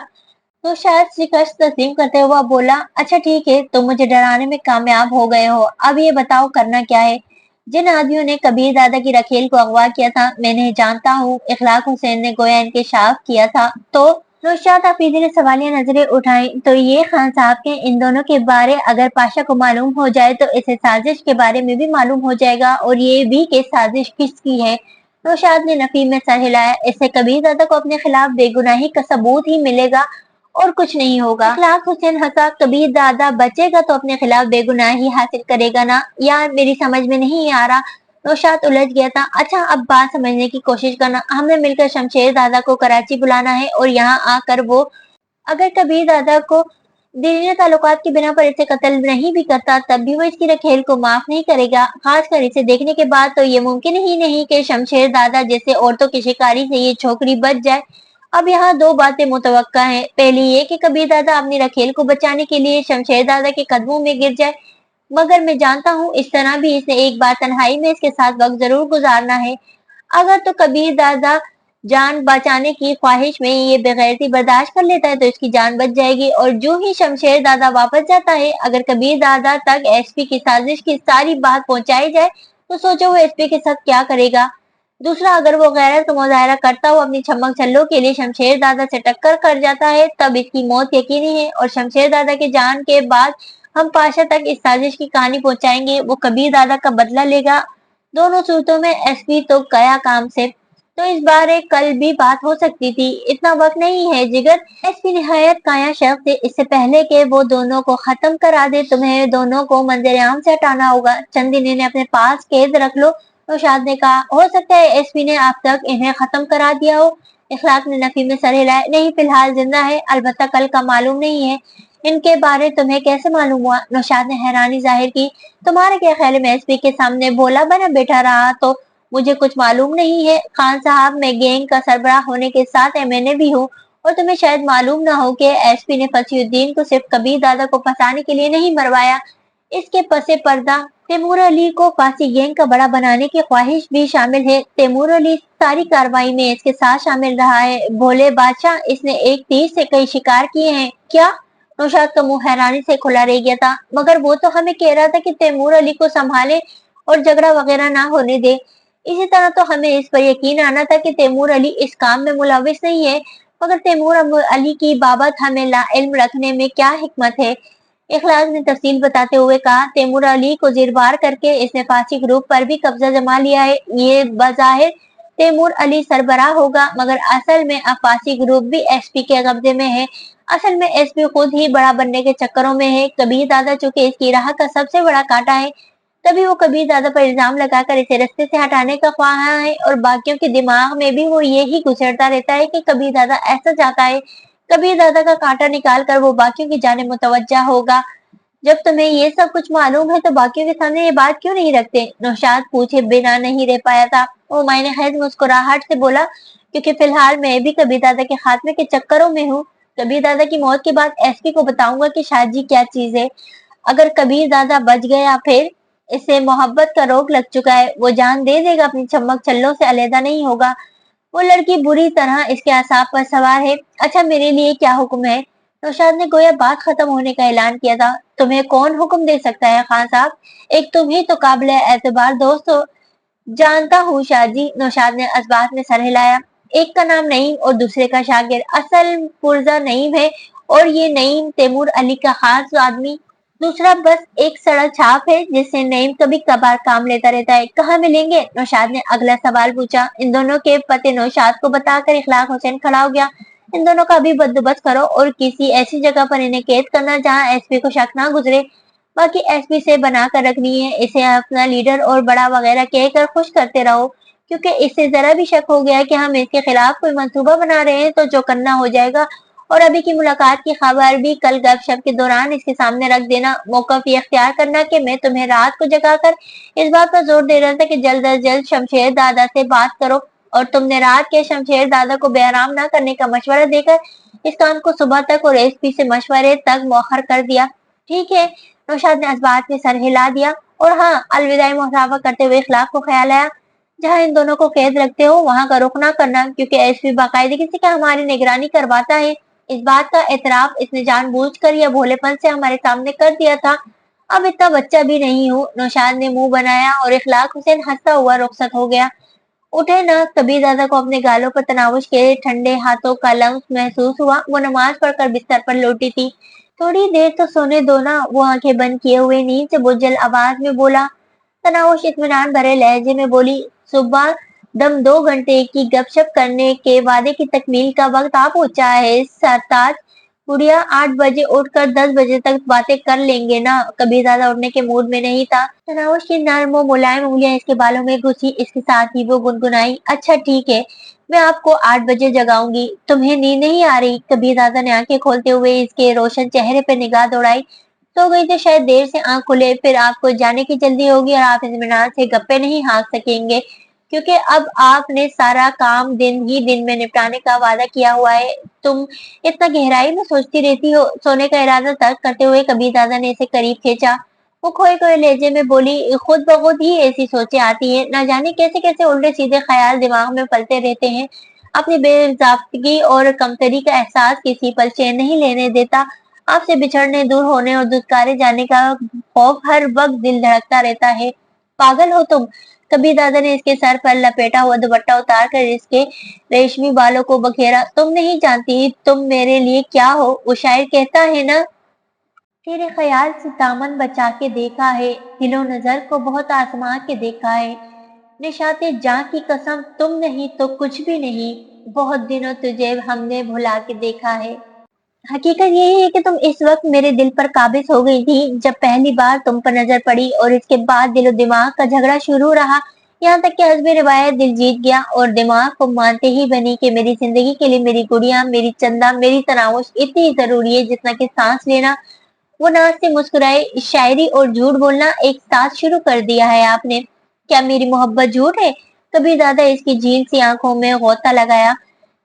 तो शायद शिकस्त तस्लीम करते हुआ बोला, अच्छा ठीक है, तुम मुझे डराने में कामयाब हो गए हो। अब ये बताओ करना क्या है? जिन आदमियों ने कबीर दादा की रखेल को अगवा किया था, मैं नहीं जानता हूँ। इखलाक हुसैन ने गोया इंकशाफ किया था। तो नौशाद आफरीदी ने सवालिया नजरें उठाई, तो ये खान साहब के इन दोनों के बारे अगर पाशा को मालूम हो जाए तो इसे साजिश के बारे में भी मालूम हो जाएगा और ये भी कि साजिश किसकी है। नौशाद ने नफी में सर हिलाया, इससे कबीर दादा को अपने खिलाफ बेगुनाही का सबूत ही मिलेगा और कुछ नहीं होगा। इखलाक हुसैन हंसा, कबीर दादा बचेगा तो अपने खिलाफ बेगुनाही हासिल करेगा ना? यार मेरी समझ में नहीं आ रहा। नौशाद उलझ गया था। अच्छा अब बात समझने की कोशिश करना, हमने मिलकर शमशेर दादा को कराची बुलाना है और यहाँ आकर वो अगर कबीर दादा को दीनी ताल्लुकात की बिना पर इसे कत्ल नहीं भी करता तब भी वो इसकी रखेल को माफ नहीं करेगा। खासकर इसे देखने के बाद तो ये मुमकिन ही नहीं कि शमशेर दादा जैसे औरतों की शिकारी से ये छोकरी बच जाए। अब यहाँ दो बातें मुतवक्का हैं। पहली ये कि कबीर दादा अपनी रखेल को बचाने के लिए शमशेर दादा के कदमों में गिर जाए, मगर मैं जानता हूँ इस तरह भी इसने एक बार तन्हाई में इसके साथ वक्त जरूर गुजारना है। अगर तो कबीर दादा जान बचाने की ख्वाहिश में ये बेगैरती बर्दाश्त कर लेता है तो इसकी जान बच जाएगी। और जो ही शमशेर दादा वापस जाता है, अगर कबीर दादा तक एसपी की साजिश की सारी बात पहुंचाई जाए तो सोचो वो एसपी के साथ क्या करेगा। दूसरा, अगर वो गैरत का मुजाहरा करता हुआ अपनी छमक छल्लों के लिए शमशेर दादा से टक्कर कर जाता है तब इसकी मौत यकीनी है और शमशेर दादा के जान के बाद हम पाशा तक इस साजिश की कहानी पहुंचाएंगे। वो कबीर दादा का बदला लेगा। दोनों सूरतों में एसपी तो गया काम से। तो इस बारे कल भी बात हो सकती थी, इतना वक्त नहीं है जिगर। एसपी निहायत काया शख्स है, इससे पहले कि वो दोनों को खत्म करा दे तुम्हें दोनों को मंजर आम से हटाना होगा। चंद दिन इन्हें अपने पास कैद रख लो। नौशाद ने कहा, हो सकता है एसपी ने अब तक इन्हें खत्म करा दिया हो। इखलाक ने नफी में सर हिलाया, नहीं फिलहाल जिंदा है, अलबत्ता कल का मालूम नहीं है। इनके बारे तुम्हें कैसे मालूम हुआ? नौशाद ने हैरानी जाहिर की। तुम्हारे क्या ख्याल है? मैं एसपी के सामने भोला बना बैठा रहा तो मुझे कुछ मालूम नहीं है। खान साहब, मैं गैंग का सरबराह होने के साथ एमएनए भी हूँ और तुम्हें शायद मालूम ना हो कि एसपी ने फसीउद्दीन को सिर्फ कबीर दादा को फंसाने के लिए नहीं मरवाया। इसके पसे पर्दा तैमूर अली को फांसी गैंग का बड़ा बनाने की ख्वाहिश भी शामिल है। तैमूर अली सारी कार्रवाई में इसके साथ शामिल रहा है। भोले बादशाह, इसने एक तीर से कई शिकार किए हैं। क्या? नौशाद का मुंह हैरानी से खुला रह गया था। मगर वो तो हमें कह रहा था कि तैमूर अली को संभाले और झगड़ा वगैरह ना होने दे। इसी तरह तो हमें इस पर यकीन आना था कि तैमूर अली इस काम में मुलविस नहीं है। मगर तैमूर अली की बाबत हमें लाइल्म रखने में क्या हिकमत है? इखलास ने तफसील बताते हुए कहा, तैमूर अली को जिरबार करके इसने फांसी ग्रुप पर भी कब्जा जमा लिया है। ये बजाहिर तैमूर अली सरबराह होगा, मगर असल में अब फांसी ग्रुप भी एसपी के कब्जे में है। असल में एसपी खुद ही बड़ा बनने के चक्करों में है। कबीर दादा चूंकि इसकी राह का सबसे बड़ा कांटा है, तभी वो कबीर दादा पर इल्जाम लगाकर इसे रास्ते से हटाने का ख्वाह है और बाकियों के दिमाग में भी वो यही गुजरता रहता है कि कबीर दादा ऐसा चाहता है। कबीर दादा का कांटा निकाल कर वो बाकियों की जाने मुतवज्जा होगा। जब तुम्हें ये सब कुछ मालूम है तो बाकियों के सामने ये बात क्यों नहीं रखते? नौशाद पूछे बिना नहीं रह पाया था। वो मायने खैर मुस्कुराहट से बोला, क्योंकि फिलहाल मैं भी कबीर दादा के खात्मे के चक्करों में हूँ। कबीर दादा की मौत के बाद एसपी को बताऊंगा कि शाहजी क्या चीज है। अगर कबीर दादा बच गया, फिर इसे मोहब्बत का रोग लग चुका है, वो जान दे देगा, अपनी चमक छल्लों से अलहदा नहीं होगा। वो लड़की बुरी तरह इसके आसाब पर सवार है। अच्छा, मेरे लिए क्या हुक्म है? नौशाद ने गोया बात खत्म होने का ऐलान किया था। तुम्हें कौन हुक्म दे सकता है खान साहब? एक तुम ही तो काबिल एतबार दोस्त हो। जानता हूँ शाहजी, नौशाद ने असबात में सर हिलाया। एक का नाम नईम और दूसरे का शागिर। असल पुर्जा नईम है और ये नईम तैमूर अली का खास आदमी। दूसरा बस एक सड़क छाप है जिससे नईम कभी कभार काम लेता रहता है। कहाँ मिलेंगे? नौशाद ने अगला सवाल पूछा। इन दोनों के पते नौशाद को बताकर इखलाक हुसैन खड़ा हो गया। इन दोनों का भी बंदोबस्त करो और किसी ऐसी जगह पर इन्हें कैद करना जहाँ एसपी को शक ना गुजरे। बाकी एसपी से बना कर रखनी है। इसे अपना लीडर और बड़ा वगैरह कहकर खुश करते रहो, क्योंकि इससे जरा भी शक हो गया कि हम इसके खिलाफ कोई मंसूबा बना रहे हैं तो जो करना हो जाएगा। और अभी की मुलाकात की खबर भी कल गपशप के दौरान इसके सामने रख देना। मौकफ ये अख्तियार करना कि मैं तुम्हें रात को जगाकर इस बात पर जोर दे रहा था कि जल्द अज जल्द शमशेर दादा से बात करो, और तुमने रात के शमशेर दादा को बेआराम न करने का मशवरा देकर इस काम को सुबह तक और एसपी से मशवरे तक मौखर कर दिया। ठीक है, नौशाद ने इस बात में सर हिला दिया। और हाँ, अलविदाई मुसाफा करते हुए इखलाक को ख्याल आया, जहाँ इन दोनों को कैद रखते हो वहां का रुख ना करना, क्योंकि एसपी बाकायदगी से क्या हमारी निगरानी करवाता है। इस बात का एतराफ इसने जानबूझकर या भोलेपन से हमारे सामने कर दिया था। अब इतना बच्चा भी नहीं हूँ। नौशाद ने मुंह बनाया और इखलाक हुसैन हंसता हुआ रुखसत हो गया। उठे ना, कबीर दादा को अपने गालों पर तनावुश के ठंडे हाथों का लम्स महसूस हुआ। वो नमाज पढ़कर बिस्तर पर लौटी थी। थोड़ी देर तो सोने दो ना, वो आंखें बंद किए हुए नींद से बुझल आवाज में बोला। तनावुश इत्मीनान भरे लहजे में बोली, सुबह दम 2 घंटे की गपशप करने के वादे की तकमील का वक्त आ पहुंचा है सरताज। गुड़िया 8 बजे उठकर 10 बजे तक बातें कर लेंगे ना? कबीर दादा उठने के मूड में नहीं था। तनावुश की नर्म और मुलायम उंगलियां इसके बालों में घुसी। इसके साथ ही वो गुनगुनाई, अच्छा ठीक है, मैं आपको 8 बजे जगाऊंगी। तुम्हें नींद नहीं आ रही? कबीर दादा ने आंखें खोलते हुए इसके रोशन चेहरे पर निगाह दौड़ाई। सो गई तो शायद देर से आंख खुले, फिर आपको जाने की जल्दी होगी और आप इत्मीनान से गप्पे नहीं हाँक सकेंगे, क्योंकि अब आपने सारा काम दिन ही दिन में निपटाने का वादा किया हुआ है। तुम इतना गहराई में सोचती रहती हो? सोने का इरादा तर्क करते हुए कबीर दादा ने इसे करीब खींचा। वो खोए खोए लहजे में बोली, खुद ब खुद ही ऐसी सोचें आती हैं, न जाने कैसे कैसे उल्टे सीधे ख्याल दिमाग में पलते रहते हैं। अपनी बेजाब्तगी और कमतरी का एहसास किसी पल चैन नहीं लेने देता। आपसे बिछड़ने, दूर होने और दुत्कारे जाने का खौफ हर वक्त दिल धड़कता रहता है। पागल हो तुम? कबीर दादा ने इसके सर पर लपेटा हुआ दुपट्टा उतार कर इसके रेशमी बालों को बखेरा। तुम नहीं जानती तुम मेरे लिए क्या हो। वो शायर कहता है ना, तेरे ख्याल से दामन बचा के देखा है, दिलो नजर को बहुत आजमा के देखा है। निशाते जां की कसम, तुम नहीं तो कुछ भी नहीं, बहुत दिनों तुझे हमने भुला के देखा है। हकीकत यही है कि तुम इस वक्त मेरे दिल पर काबिज हो गई थी जब पहली बार तुम पर नजर पड़ी, और इसके बाद दिलो दिमाग का झगड़ा शुरू रहा। यहाँ तक कि हस्बे रिवायत दिल जीत गया और दिमाग को मानते ही बनी कि मेरी जिंदगी के लिए मेरी गुड़िया, मेरी चंदा, मेरी तनाउश इतनी जरूरी है जितना कि सांस लेना। वो नाक से मुस्कुराए, शायरी और झूठ बोलना एक साथ शुरू कर दिया है आपने। क्या मेरी मोहब्बत झूठ है? कभी दादा इसकी झील सी आंखों में गोता लगाया।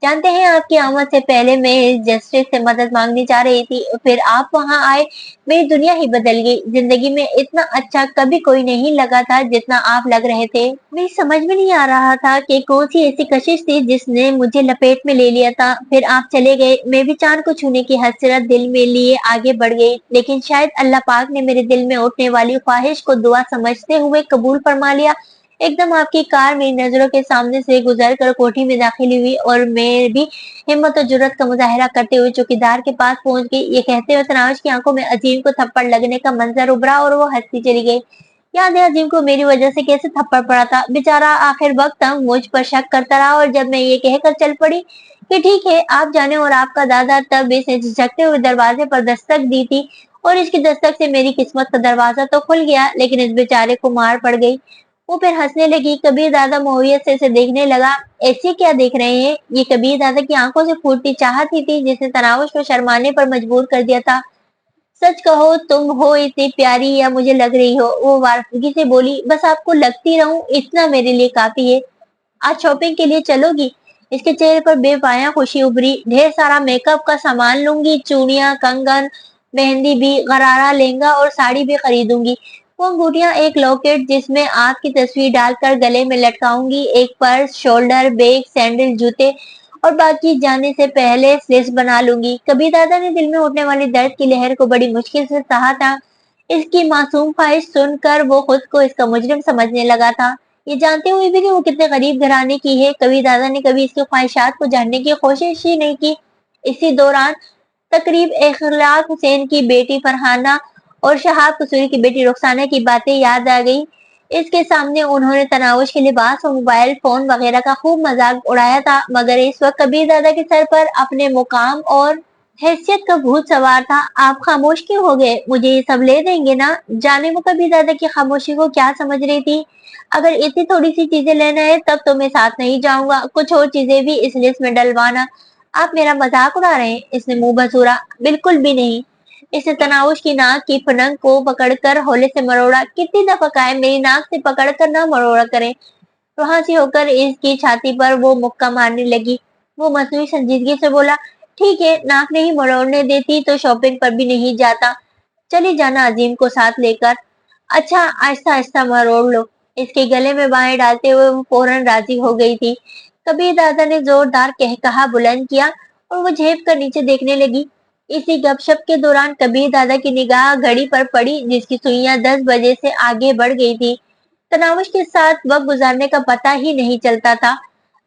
जानते हैं आपकी आमद से पहले मैं इस जस्टिस से मदद मांगने जा रही थी, फिर आप वहां आए, मेरी दुनिया ही बदल गई। जिंदगी में इतना अच्छा कभी कोई नहीं लगा था जितना आप लग रहे थे। मेरी समझ में नहीं आ रहा था कि कौन सी ऐसी कशिश थी जिसने मुझे लपेट में ले लिया था। फिर आप चले गए, मैं भी चांद को छूने की हसरत दिल में लिए आगे बढ़ गई, लेकिन शायद अल्लाह पाक ने मेरे दिल में उठने वाली ख्वाहिश को दुआ समझते हुए कबूल फरमा लिया। एकदम आपकी कार मेरी नजरों के सामने से गुजर कर कोठी में दाखिल हुई और मैं भी हिम्मत और जुर्रत का मुजाहिरा करते हुए चौकीदार के पास पहुंच गई। ये कहते हुए तनावश की आंखों में अजीम को थप्पड़ लगने का मंजर उभरा और वो हंसती चली गई। याद है अजीम को मेरी वजह से कैसे थप्पड़ पड़ा था। बेचारा आखिर वक्त तक मुझ पर शक करता रहा और जब मैं ये कहकर चल पड़ी कि ठीक है आप जाने और आपका दादा, तब इसने झिझकते हुए दरवाजे पर दस्तक दी थी और इसकी दस्तक से मेरी किस्मत का दरवाजा तो खुल गया, लेकिन इस बेचारे को मार पड़ गई। वो फिर हंसने लगी। कबीर दादा मोहियत से इसे देखने लगा। ऐसे क्या देख रहे हैं? ये कबीर दादा की आंखों से फूटती चाहत ही थी जिसने तनावश को शर्माने पर मजबूर कर दिया था। सच कहो तुम हो इतनी प्यारी या मुझे लग रही हो? वो वारफगी से बोली। बस आपको लगती रहूं इतना मेरे लिए काफी है। आज शॉपिंग के लिए चलोगी? इसके चेहरे पर बेपाया खुशी उभरी। ढेर सारा मेकअप का सामान लूंगी, चूड़ियां, कंगन, मेहंदी भी, गरारा, लहंगा और साड़ी भी खरीदूंगी। वो अंगूठियां, एक लॉकेट जिसमें आपकी तस्वीर डालकर गले में लटकाऊंगी, एक पर्स, शोल्डर बैग, सैंडल, जूते और बाकी जाने से पहले लिस्ट बना लूंगी। कभी दादा ने दिल में उठने वाली दर्द की लहर को बड़ी मुश्किल से सहा था। इसकी मासूम ख्वाहिश सुनकर वो खुद को इसका मुजरिम समझने लगा था, ये जानते हुए भी कि वो कितने गरीब घराने की है। कभी दादा ने कभी इसकी ख्वाहिशात को जानने की कोशिश ही नहीं की। इसी दौरान तकरीब इखलाक हुसैन की बेटी फरहाना और शहाब कसूरी की बेटी रुखसाना की बातें याद आ गई। इसके सामने उन्होंने तनावुश के लिबास और मोबाइल फोन वगैरह का खूब मजाक उड़ाया था, मगर इस वक्त कबीर दादा के सर पर अपने मुकाम और हैसियत का भूत सवार था। आप खामोश क्यों हो गए? मुझे ये सब ले देंगे ना? जाने वो कबीर दादा की खामोशी को क्या समझ रही थी। अगर इतनी थोड़ी सी चीजें लेना है तब तो मैं साथ नहीं जाऊंगा, कुछ और चीजें भी इस लिस्ट में डलवाना। आप मेरा मजाक उड़ा रहे हैं? इसने मुंह बसूरा। बिल्कुल भी नहीं। इसने तनाउश की नाक की फनंग को पकड़कर होले से मरोड़ा। कितनी दफा कहा है मेरी नाक से पकड़कर ना मरोड़ा करें। वहां से होकर इसकी छाती पर वो मुक्का मारने लगी। वो मसनूई संजीदगी से बोला, ठीक है नाक नहीं मरोड़ने देती तो शॉपिंग पर भी नहीं जाता। चली जाना अजीम को साथ लेकर। अच्छा आहिस्ता आहिस्ता मरोड़ लो। इसके गले में बाहें डालते हुए वो फौरन राजी हो गई थी। कबीर दादा ने जोरदार कहकहा बुलंद किया और वो झेप कर नीचे देखने लगी। इसी गपशप के दौरान कबीर दादा की निगाह घड़ी पर पड़ी जिसकी सुइयां 10 बजे से आगे बढ़ गई थी। तनावुश के साथ वक्त गुजारने का पता ही नहीं चलता था।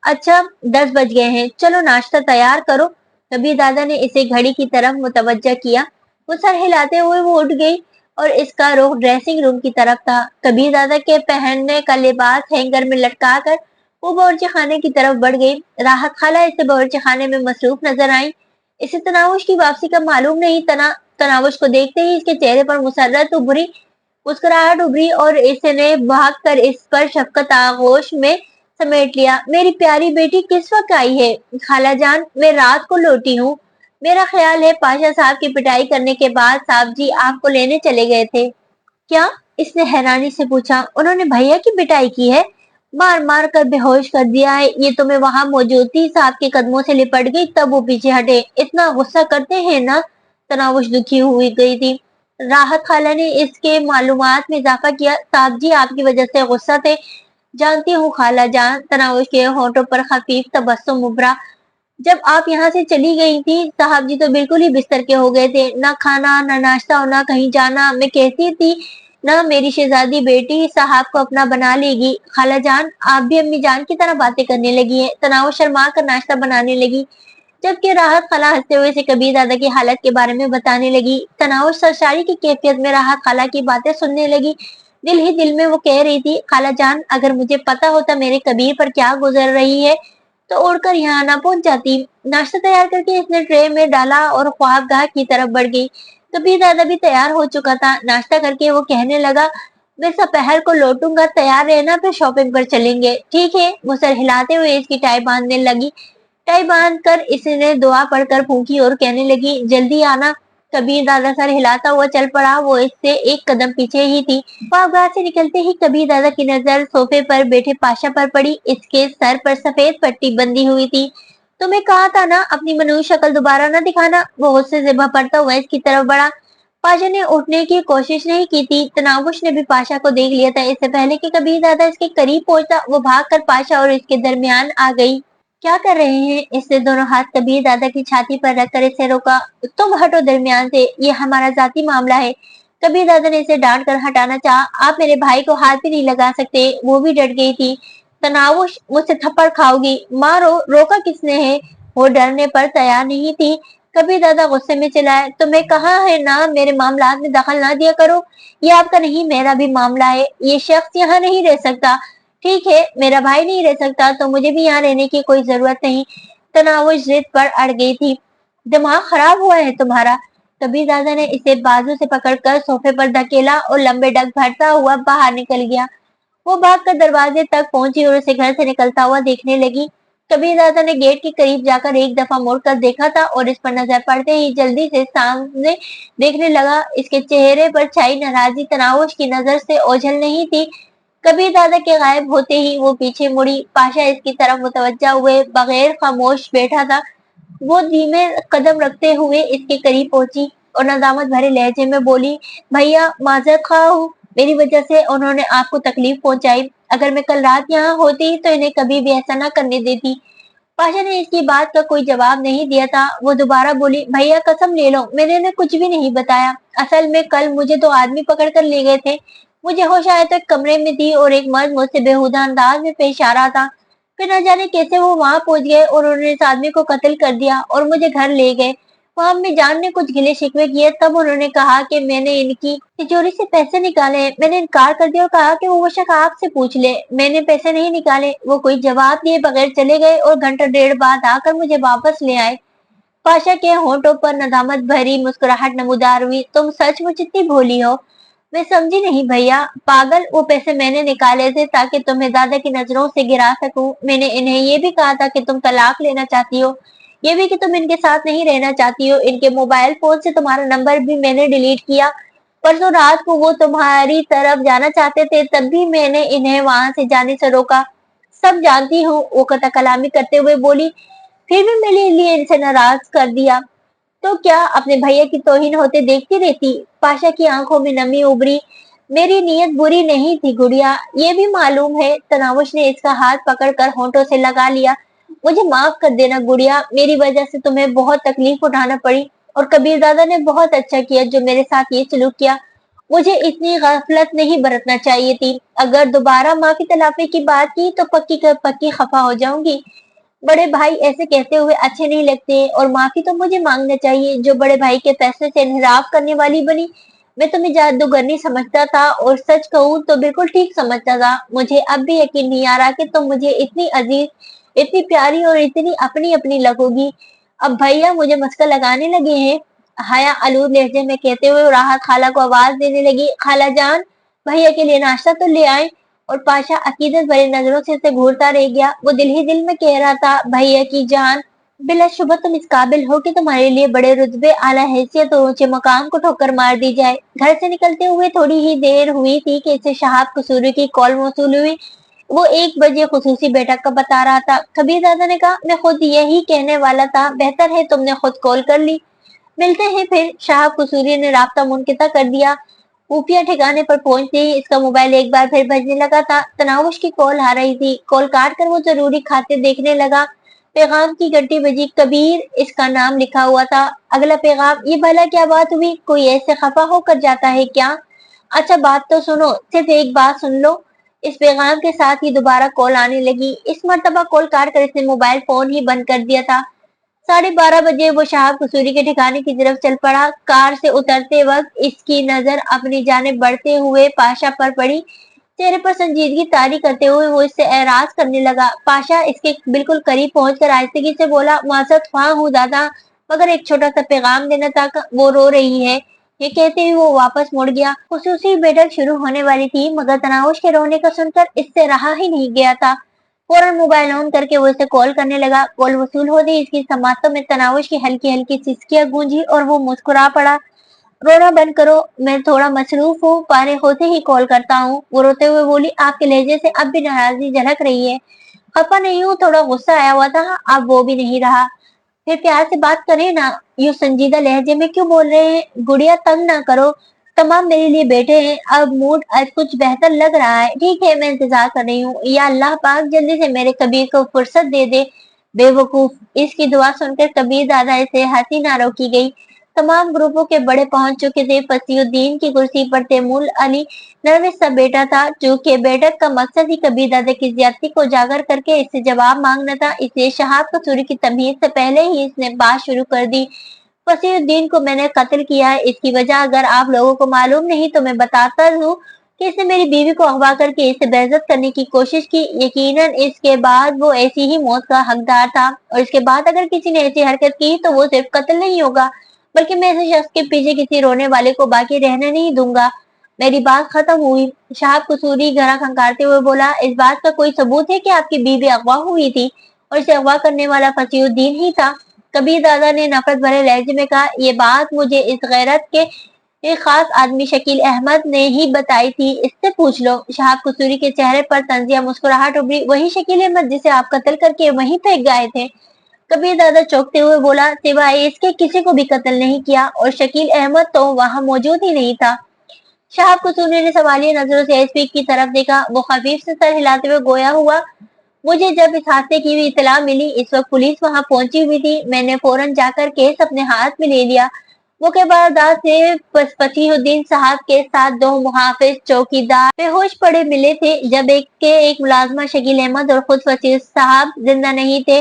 अच्छा 10 बज गए हैं, चलो नाश्ता तैयार करो। कबीर दादा ने इसे घड़ी की तरफ मुतवज्जा किया। वो सर हिलाते हुए वो उठ गई और इसका रुख ड्रेसिंग रूम की तरफ था। कबीर दादा के पहनने का लिबास हैंगर में लटका कर वो बावर्ची खाने की तरफ बढ़ गई। राहत खाला इसे बावर्ची खाने में मसरूफ नजर आई। इसे तनावुश की वापसी का मालूम नहीं। तनावुश को देखते ही इसके चेहरे पर मुसर्रत उभरी, मुस्कुराहट उभरी और इसने भागकर इस पर शफकत आगोश में समेट लिया। मेरी प्यारी बेटी किस वक्त आई है? खाला जान मैं रात को लौटी हूँ। मेरा ख्याल है पाशा साहब की पिटाई करने के बाद साहब जी आपको लेने चले गए थे। क्या? इसने हैरानी से पूछा। उन्होंने भैया की पिटाई की है? मार मार कर बेहोश कर दिया है। ये तो मैं वहां मौजूद थी, साहब के कदमों से लिपट गई तब वो पीछे हटे। इतना गुस्सा करते हैं ना? तनावुश दुखी हुई गई थी। राहत खाला ने इसके मालूमात में इजाफा किया। साहब जी आपकी वजह से गुस्सा थे। जानती हूँ खाला जान। तनावुश के होठों पर खफीफ तबस्सुम उभरा। जब आप यहाँ से चली गई थी साहब जी तो बिल्कुल ही बिस्तर के हो गए थे, ना खाना ना नाश्ता और ना कहीं जाना। मैं कहती थी ना मेरी शहजादी बेटी साहब को अपना बना लेगी। खाला जान आप भी अम्मी जान की तरह बातें करने लगी हैं। तनाव शर्मा कर नाश्ता बनाने लगी, जबकि राहत खाला हंसते हुए से कबीर दादा की हालत के बारे में बताने लगी। तनाव सरसारी की कैफियत में राहत खाला की बातें सुनने लगी। दिल ही दिल में वो कह रही थी, खाला जान अगर मुझे पता होता मेरे कबीर पर क्या गुजर रही है तो उड़कर यहाँ ना पहुंच जाती। नाश्ता तैयार करके इसने ट्रे में डाला और ख्वाबगाह की तरफ बढ़ गई। कबीर दादा भी तैयार हो चुका था। नाश्ता करके वो कहने लगा, मैं दोपहर को लौटूंगा, तैयार रहना, फिर शॉपिंग पर चलेंगे। ठीक है, वो सर हिलाते हुए इसकी टाई बांधने लगी। टाई बांध कर इसने दुआ पढ़कर फूंकी और कहने लगी, जल्दी आना। कबीर दादा सर हिलाता हुआ चल पड़ा, वो इससे एक कदम पीछे ही थी। बागबाग से निकलते ही कबीर दादा की नजर सोफे पर बैठे पाशा पर पड़ी। इसके सर पर सफेद पट्टी बंधी हुई थी। तुम्हें कहा था ना अपनी मनुष्य शक्ल दोबारा न दिखाना। वो गुस्से से भपड़ता हुआ इसकी तरफ बढ़ा। पाशा ने उठने की कोशिश नहीं की थी। तनावुश ने भी पाशा को देख लिया था। इससे पहले कि कबीर दादा इसके करीब पहुंचता, वो भागकर पाशा और इसके दरमियान आ गई। क्या कर रहे हैं? इसने दोनों हाथ कबीर दादा की छाती पर रखकर इसे रोका। तुम हटो दरमियान से, ये हमारा जाती मामला है। कबीर दादा ने इसे डांट कर हटाना चाहा। आप मेरे भाई को हाथ भी नहीं लगा सकते। वो भी डट गई थी। तनावुश, मुझसे थप्पड़ खाओगी? मारो, रोका किसने है? वो डरने पर तैयार नहीं थी। कबीर दादा गुस्से में चिल्लाए, तुम्हें कहा है ना मेरे मामलात में दखल ना दिया करो। ये आपका नहीं, मेरा भी मामला है। ये शख्स यहाँ नहीं रह सकता। ठीक है, मेरा भाई नहीं रह सकता तो मुझे भी यहाँ रहने की कोई जरूरत नहीं। तनावुश जिद पर अड़ गई थी। दिमाग खराब हुआ है तुम्हारा? कबीर दादा ने इसे बाजू से पकड़कर सोफे पर धकेला और लंबे डग भरता हुआ बाहर निकल गया। वो भागकर दरवाजे तक पहुंची और उसे घर से निकलता हुआ देखने लगी। कबीर दादा ने गेट के करीब जाकर एक दफा मुड़कर देखा था और इस पर नजर पड़ते ही जल्दी से सामने देखने लगा। इसके चेहरे पर छाई नाराजगी तनावुश की नजर से ओझल नहीं थी। कबीर दादा के गायब होते ही वो पीछे मुड़ी। पाशा इसकी तरफ मुतवज्जा हुए बगैर खामोश बैठा था। वो धीमे कदम रखते हुए इसके करीब पहुंची और नदामत भरे लहजे में बोली, भैया माजरत खा हूँ, मेरी वजह से उन्होंने आपको तकलीफ पहुंचाई। अगर मैं कल रात यहाँ होती तो इन्हें कभी भी ऐसा न करने देती। पाशा ने इसकी बात का कोई जवाब नहीं दिया था। वो दोबारा बोली, भैया कसम ले लो, मैंने इन्हें कुछ भी नहीं बताया। असल में कल मुझे दो आदमी पकड़ कर ले गए थे। मुझे होश आया तो एक कमरे में थी और एक मर्द मुझसे बेहुदा अंदाज में पेश आ रहा था। फिर न जाने कैसे वो वहां पहुंच गए और उन्होंने इस आदमी को कत्ल कर दिया और मुझे घर ले गए। वहां अम्मी जान ने कुछ गिले शिकवे किए, तब उन्होंने कहा कि मैंने इनकी तिजोरी से पैसे निकाले। मैंने इनकार कर दिया और कहा कि वो शक आपसे पूछ ले, मैंने पैसे नहीं निकाले। वो कोई जवाब दिए बगैर चले गए और घंटा डेढ़ बाद आकर मुझे वापस ले आए। पाशा के होंठों पर नदामत भरी मुस्कुराहट नमूदार हुई। तुम सचमुच इतनी भोली हो? मैं समझी नहीं भैया। पागल, वो पैसे मैंने निकाले थे ताकि तुम्हें दादा की नजरों से गिरा सकूं। मैंने इन्हें ये भी कहा था कि तुम तलाक लेना चाहती हो, ये भी कि तुम इनके साथ नहीं रहना चाहती हो। इनके मोबाइल फोन से तुम्हारा नंबर भी मैंने डिलीट किया। परसों रात को वो तुम्हारी तरफ जाना चाहते थे, तब भी मैंने इन्हें वहां से जाने से रोका। सब जानती हूँ, वो कता कलामी करते हुए बोली। फिर भी मेरे लिए इनसे नाराज कर दिया तो क्या अपने भैया की तौहीन होते देखती रहती? पाशा की आंखों में नमी उभरी। मेरी नीयत बुरी नहीं थी गुड़िया, ये भी मालूम है। तनावुश ने इसका हाथ पकड़कर होंठों से लगा लिया। मुझे माफ कर देना गुड़िया, मेरी वजह से तुम्हें बहुत तकलीफ उठाना पड़ी और कबीर दादा ने बहुत अच्छा किया जो मेरे साथ ये सलूक किया। मुझे इतनी गफलत नहीं बरतना चाहिए थी। अगर दोबारा माफी तलाफी की बात की तो पक्की पक्की खफा हो जाऊंगी। बड़े भाई ऐसे कहते हुए अच्छे नहीं लगते और माफी तो मुझे मांगना चाहिए जो बड़े भाई के फैसले से इनहराफ करने वाली बनी। मैं तुम्हें जादूगरनी समझता था और सच कहूँ तो बिल्कुल ठीक समझता था। मुझे अब भी यकीन नहीं आ रहा कि तुम मुझे इतनी अजीज, इतनी प्यारी और इतनी अपनी अपनी लगोगी। अब भैया मुझे मस्का लगाने लगे हैं, हाया आलूर लहजे में कहते हुए राहत खाला को आवाज देने लगी। खाला जान, भैया के लिए नाश्ता तो ले आए। और पाशा अकीदत भरी नजरों से उसे घूरता रह गया। वो दिल ही दिल में कह रहा था, भैया की जान, बिलाशुबह तुम इस काबिल हो कि तुम्हारे लिए बड़े रुतबे, आला हैसियत और ऊंचे मकाम को ठोकर मार दी जाए। घर से निकलते हुए थोड़ी ही देर हुई थी कि इसे शहाब कसूरी की कॉल मौसूल हुई। वो 1 बजे खुसूसी बैठक का बता रहा था। कबीर दादा ने कहा, मैं खुद यही कहने वाला था, बेहतर है तुमने खुद कॉल कर ली। मिलते हैं फिर। शहाब कसूरी ने राब्ता मुनक़िता कर दिया। ऊपिया ठिकाने पर पहुंचते ही इसका मोबाइल एक बार फिर बजने लगा था। तनावुश की कॉल आ रही थी। कॉल काट कर वो जरूरी खाते देखने लगा। पैगाम की घंटी बजी। कबीर इसका नाम लिखा हुआ था। अगला पैगाम, ये भला क्या बात हुई? कोई ऐसे खफा होकर जाता है क्या? अच्छा बात तो सुनो, सिर्फ एक बात सुन लो। इस पैगाम के साथ ही दोबारा कॉल आने लगी। इस मर्तबा कॉल काट कर इसने मोबाइल फोन ही बंद कर दिया था। 12:30 बजे वो शहाब कसूरी के ठिकाने की तरफ चल पड़ा। कार से उतरते वक्त इसकी नजर अपनी जानिब बढ़ते हुए पाशा पर पड़ी। चेहरे पर संजीदगी तारी करते हुए वो इससे एराज करने लगा। पाशा इसके बिल्कुल करीब पहुंचकर आहिस्तगी से बोला, माजरत ख्वाह हूँ दादा, मगर एक छोटा सा पैगाम देना था, वो रो रही है। ये कहते ही वो वापस मुड़ गया। खुसूसी बैठक शुरू होने वाली थी मगर तनाउश के रोने का सुनकर इससे रहा ही नहीं गया था। फौरन मोबाइल ऑन करके वो उसे कॉल करने लगा। कॉल वसूल होते ही इसकी समातों में तनाउश की हल्की हल्की सिसकियां गूंजी और वो मुस्कुरा पड़ा। रोना बंद करो, मैं थोड़ा मसरूफ हूँ, पारे होते ही कॉल करता हूँ। वो रोते हुए बोली, आपके लहजे से अब भी नाराजगी झलक रही है। खफा नहीं हूँ, थोड़ा गुस्सा आया हुआ था, अब वो भी नहीं रहा। फिर प्यार से बात करें ना, यूं संजीदा लहजे में क्यों बोल रहे हैं? गुड़िया तंग ना करो, तमाम मेरे लिए बैठे हैं, अब मूड आज कुछ बेहतर लग रहा है। ठीक है, मैं इंतजार कर रही हूँ, या अल्लाह पाक जल्दी से मेरे कबीर को फुर्सत दे दे। बेवकूफ, इसकी दुआ सुनकर कबीर दादा से हंसी ना रोकी गई। तमाम ग्रुपों के बड़े पहुंच चुके थे। फसीउद्दीन की कुर्सी पर तैमूर अली नरविस सा बेटा था। चूंकि बैठक का मकसद ही कबीर दादा की ज्यादती को उजागर करके इससे जवाब मांगना था, इसलिए शहाब कसूरी की तमीज से पहले ही इसने बात शुरू कर दी। फसीउद्दीन को मैंने कत्ल किया है। इसकी वजह अगर आप लोगों को मालूम नहीं तो मैं बताता हूँ कि इसने मेरी बीवी को अगवा करके इसे बेइज्जत करने की कोशिश की। यकीनन इसके बाद वो ऐसी ही मौत का हकदार था, और इसके बाद अगर किसी ने ऐसी हरकत की तो वो सिर्फ कत्ल नहीं होगा, बल्कि मैं ऐसे शख्स के पीछे किसी रोने वाले को बाकी रहने नहीं दूंगा। मेरी बात खत्म हुई। शहाब कसूरी घड़ा खंकारते हुए बोला, इस बात का कोई सबूत है कि आपकी बीवी अगवा हुई थी और इसे अगवा करने वाला फसीउद्दीन ही था? कबीर दादा ने नफरत भरे लहजे में कहा, ये बात मुझे इस गैरत के एक खास आदमी शकील अहमद ने ही बताई थी, इससे पूछ लो। शहाब कसूरी के चेहरे पर तंजिया मुस्कुराहट उभरी। वही शकील अहमद जिसे आप कत्ल करके वहीं फेंक गए थे? कबीर दादा चौंकते हुए बोला, सिवाय इसके किसी को भी कत्ल नहीं किया, और शकील अहमद तो वहां मौजूद ही नहीं था। शहाब कसूरी ने सवालिया नजरों से एसपी की तरफ देखा। वो खफीफ से सर हिलाते हुए गोया हुआ, मुझे जब इस हादसे की इतला मिली इस वक्त पुलिस वहां पहुंची हुई थी। मैंने फौरन जाकर केस अपने हाथ में ले लिया। मुकेबारदार से फसीहुद्दीन साहब के साथ दो मुहाफिज चौकीदार बेहोश पड़े मिले थे। जब एक मुलाजमा शकील अहमद और खुद फसीह साहब जिंदा नहीं थे।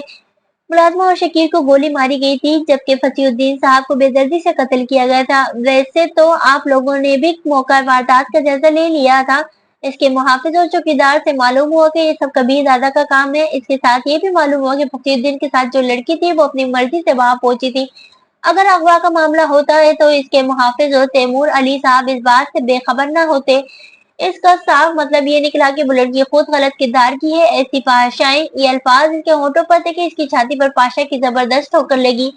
मुलाजमा और शकील को गोली मारी गई थी, जबकि फसीहुद्दीन साहब को बेदर्दी से कत्ल किया गया था। वैसे तो आप लोगों ने भी मौका वारदात का जायजा ले लिया था। इसके मुहाफिज और चौकीदार से मालूम हुआ कि ये सब कबीर दादा का काम है। इसके साथ ये भी मालूम हुआ कि फसीहुद्दीन के साथ जो लड़की थी वो अपनी मर्जी से वहां पहुंची थी। अगर अगवा का मामला होता है तो इसके मुहाफिज और तैमूर अली साहब इस बात से बेखबर न होते। इसका साफ मतलब ये निकला कि वो लड़की खुद गलत किरदार की है। ऐसी पाशाएं, ये अल्फाज इसके होठों पर थे कि इसकी छाती पर पाशा की जबरदस्त ठोकर लगी।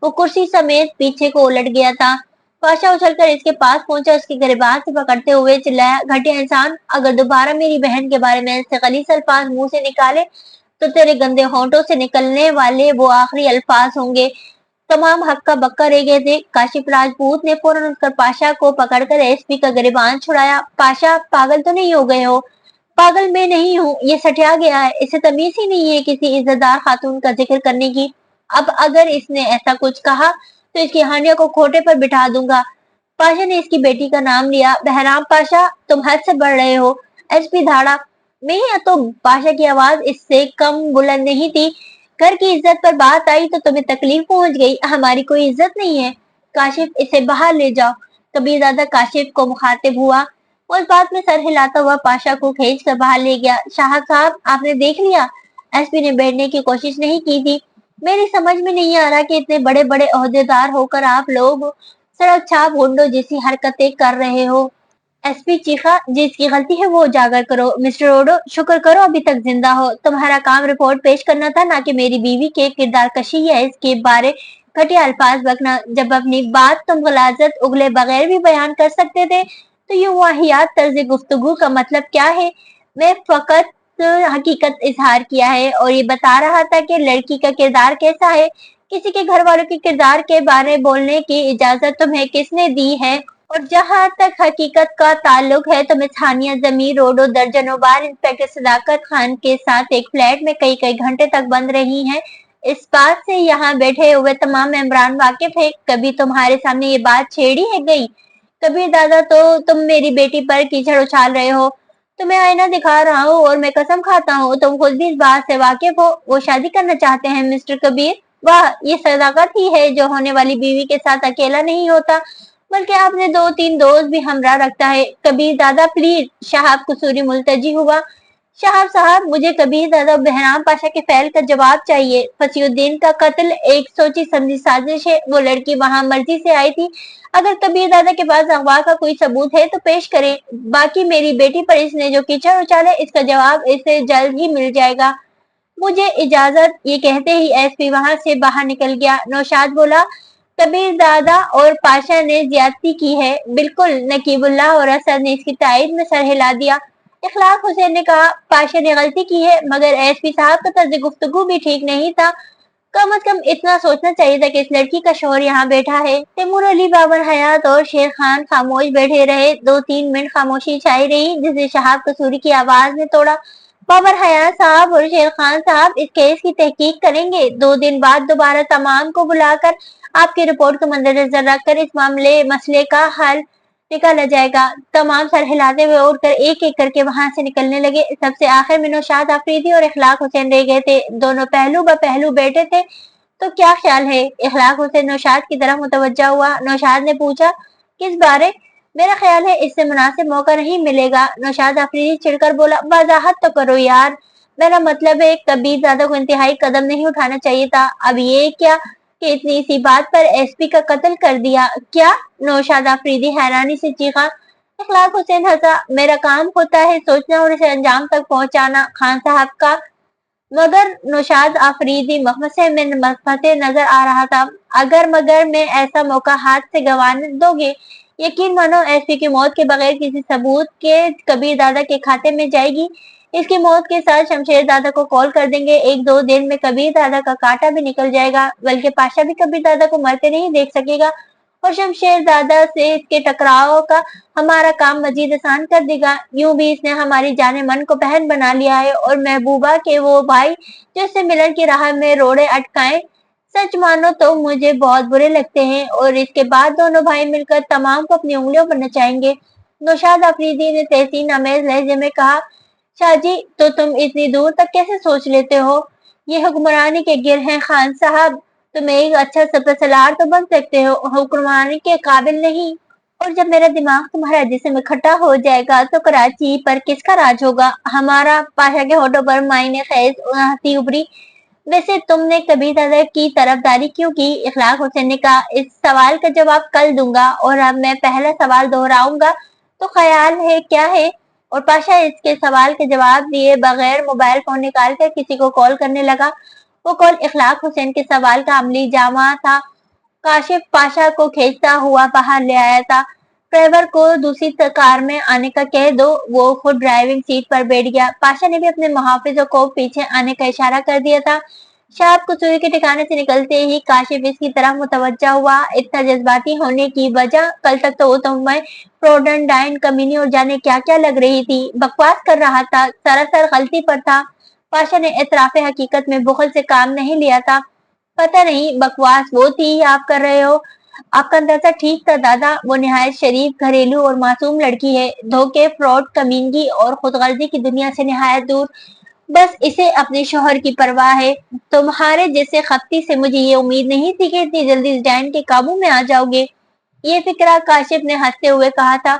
वो कुर्सी समेत पीछे को उलट गया था। पाशा उछलकर इसके पास पहुंचा, उसके गिरबान से पकड़ते हुए चिल्लाया, घटिया इंसान, अगर दोबारा मेरी बहन के बारे में ऐसे गलीज अल्फाज मुंह से निकाले तो तेरे गंदे होठों से निकलने वाले वो आखिरी अल्फाज होंगे। तमाम हक्का बक्का रह गए थे। काशिफ राजपूत ने फौरन उठकर पाशा को पकड़कर एसपी का गिरबान छुड़ाया। पाशा, पागल तो नहीं हो गए हो? पागल मैं नहीं हूँ, ये सटिया गया है। इसे तमीज ही नहीं है किसी इज्जतदार खातून का जिक्र करने की। अब अगर इसने ऐसा कुछ कहा तो इसकी हानिया को खोटे पर बिठा दूंगा। पाशा ने इसकी बेटी का नाम लिया। बहराम पाशा, तुम हद से बढ़ रहे हो। एसपी धाड़ा। मैं तो पाशा की आवाज इससे कम बुलंद नहीं थी। घर की इज्जत पर बात आई तो तुम्हें तकलीफ पहुंच गई, हमारी कोई इज्जत नहीं है। काशिफ, इसे बाहर ले जाओ। कबीर दादा काशिफ को मुखातिब हुआ। उस बात में सर हिलाता हुआ पाशा को खींच कर बाहर ले गया। शाह साहब, आपने देख लिया? एसपी ने बैठने की कोशिश नहीं की थी। मेरी समझ में नहीं आ रहा कि इतने बड़े बड़े ओहदेदार होकर आप लोग सड़क छाप गुंडों जैसी हरकतें कर रहे हो। एसपी चीखा, जिसकी गलती है वो उजागर करो। मिस्टर ओडो, शुक्र करो अभी तक जिंदा हो। तुम्हारा काम रिपोर्ट पेश करना था, ना कि मेरी बीवी के किरदार कशी या इसके बारे घटिया अल्फाज बकना। जब अपनी बात तुम गलाजत उगले बगैर भी बयान कर सकते थे तो यूं वाहियात तर्ज गुफ्तगू का मतलब क्या है? मैं फकत हकीकत इजहार किया है और ये बता रहा था कि लड़की का किरदार कैसा है। किसी के घर वालों के किरदार के बारे में बोलने की इजाजत तुम्हें किसने दी है? और जहां तक हकीकत का ताल्लुक है तो मैं थानिया जमीर रोडो दर्जनों बार इंस्पेक्टर सदाकत खान के साथ एक फ्लैट में कई कई घंटे तक बंद रही हैं। इस बात से यहाँ बैठे हुए तमाम मेंबरान वाकिफ है। कभी तुम्हारे सामने ये बात छेड़ी है गई? कबीर दादा, तो तुम मेरी बेटी पर कीचड़ उछाल रहे हो। तुम्हें आईना दिखा रहा हूँ और मैं कसम खाता हूँ तुम खुद भी इस बात से वाकिफ हो। वो शादी करना चाहते हैं मिस्टर कबीर। वाह, ये सदाकत ही है जो होने वाली बीवी के साथ अकेला नहीं होता, बल्कि आपने दो तीन दोस्त भी हमरा रखता है। कबीर दादा प्लीज। शहाब कसूरी मुल्तजी हुआ। शहाब साहब, मुझे कबीर दादा बहराम पाशा के फैल का जवाब चाहिए। फसीउद्दीन का कत्ल एक सोची समझी साजिश है। वो लड़की वहाँ मर्जी से आई थी। अगर कबीर दादा के पास अगवा का कोई सबूत है तो पेश करें। बाकी मेरी बेटी पर इसने जो कीचड़ उछाले, इसका जवाब इसे जल्द ही मिल जाएगा। मुझे इजाजत। ये कहते ही एसपी वहाँ से बाहर निकल गया। नौशाद बोला, कबीर दादा और पाशा ने ज्यादती की है। बिल्कुल। नकीबुल्लाह और असद ने इसकी तायद में सर हिला दिया। इखलाक हुसैन ने कहा, पाशा ने गलती की है, मगर एसपी साहब का तर्ज गुफ्तगू भी ठीक नहीं था। कम अज कम इतना सोचना चाहिए था कि इस लड़की का शोहर यहाँ बैठा है। तैमूर अली, बाबर हयात और शेर खान खामोश बैठे रहे। 2-3 मिनट खामोशी छाई रही, जिसे शहाब कसूरी की आवाज ने तोड़ा। बाबर हयात साहब और शेर खान साहब इस केस की तहकीक करेंगे। 2 दिन बाद दोबारा तमाम को बुलाकर आपकी रिपोर्ट को मद्देनजर रखकर इस मसले का हल निकाला जाएगा। तमाम सर हिलाते हुए उठकर एक एक करके वहां से निकलने लगे। सबसे आखिर में नौशाद अफरीदी और इखलाक हुसैन रह गए थे। दोनों पहलू ब पहलू बैठे थे। तो क्या ख्याल है? इखलाक हुसैन नौशाद की तरफ मुतवज्जा हुआ। नौशाद ने पूछा, किस बारे? मेरा ख्याल है इससे मुनासिब मौका नहीं मिलेगा। नौशाद अफरीदी चिढ़कर बोला, वजाहत तो करो यार। मेरा मतलब है कबीर दादा को इंतहाई कदम नहीं उठाना चाहिए था। अब ये क्या कि इतनी सी बात पर एसपी का कत्ल कर दिया? क्या? नौशाद अफरीदी हैरानी से चीखा। इखलाक हुसैन हंसा। मेरा काम होता है सोचना और इसे अंजाम तक पहुंचाना, खान साहब का। मगर नौशाद अफरीदी मखमसे में मखमसे नजर आ रहा था। अगर मगर में ऐसा मौका हाथ से गंवाने दोगे? यकीन मानो एसपी की मौत के बगैर किसी सबूत के कबीर दादा के खाते में जाएगी। इसकी मौत के साथ शमशेर दादा को कॉल कर देंगे। 1-2 दिन में कबीर दादा का कांटा भी निकल जाएगा। बल्कि पाशा भी कबीर दादा को मरते नहीं देख सकेगा और शमशेर दादा से इसके टकराव का हमारा काम मजीद आसान कर देगा। यूं भी इसने हमारी जाने मन को बहन बना लिया है और महबूबा के वो भाई जो इससे मिलन की राह में रोड़े अटकाएं, सच मानो तो मुझे बहुत बुरे लगते हैं। और इसके बाद दोनों भाई मिलकर तमाम को अपनी उंगलियों पर नचाएंगे। नौशाद अफरीदी ने तहसीन अमेज लहजे में कहा, शाहजी, तो तुम इतनी दूर तक कैसे सोच लेते हो? ये हुक्मरानी के गिर हैं खान साहब। तुम एक अच्छा सलार तो बन सकते हो, हुक्मरानी के काबिल नहीं। और जब मेरा दिमाग तुम्हारा जिस्म इकट्ठा हो जाएगा तो कराची पर किसका राज होगा? हमारा। पाशा के होठों पर मायने खैज हंसी उभरी। वैसे तुमने कबीर दादा की तरफदारी क्यों की? इखलाक हुसैन ने कहा, इस सवाल का जवाब कल दूंगा और अब मैं पहला सवाल दोहराऊंगा तो ख्याल है क्या है? और पाशा इसके सवाल के जवाब दिए बगैर मोबाइल फोन निकालकर किसी को कॉल करने लगा। वो कॉल इखलाक हुसैन के सवाल का अमली जामा था। काशिफ पाशा को खींचता हुआ बाहर ले आया था। ड्राइवर को दूसरी कार में आने का कह दो। वो खुद ड्राइविंग सीट पर बैठ गया। पाशा ने भी अपने मुहाफिजों को पीछे आने का इशारा कर दिया था। शाह कसूरी के ठिकाने से निकलते ही काशिफ इसकी तरफ मुतवज्जा हुआ। इतना जज्बाती होने की वजह, कल तक तो वो तुम्हें प्रोडन डाइन कमीनी और जाने क्या क्या लग रही थी, बकवास कर रहा था, सरासर गलती पर था। पाशा ने एतराफे हकीकत में बुखल से काम नहीं लिया था। पता नहीं बकवास वो थी आप कर रहे हो। आपका अंदाजा ठीक था दादा। वो निहायत शरीफ, घरेलू और मासूम लड़की है। धोखे, फ्रॉड, कमीनगी और खुदगर्जी की दुनिया से निहायत दूर। बस इसे अपने शोहर की परवाह है। तुम्हारे जैसे खप्ती से मुझे ये उम्मीद नहीं थी कि इतनी जल्दी इस डायन के काबू में आ जाओगे। ये फिक्रा काशिफ ने हंसते हुए कहा था।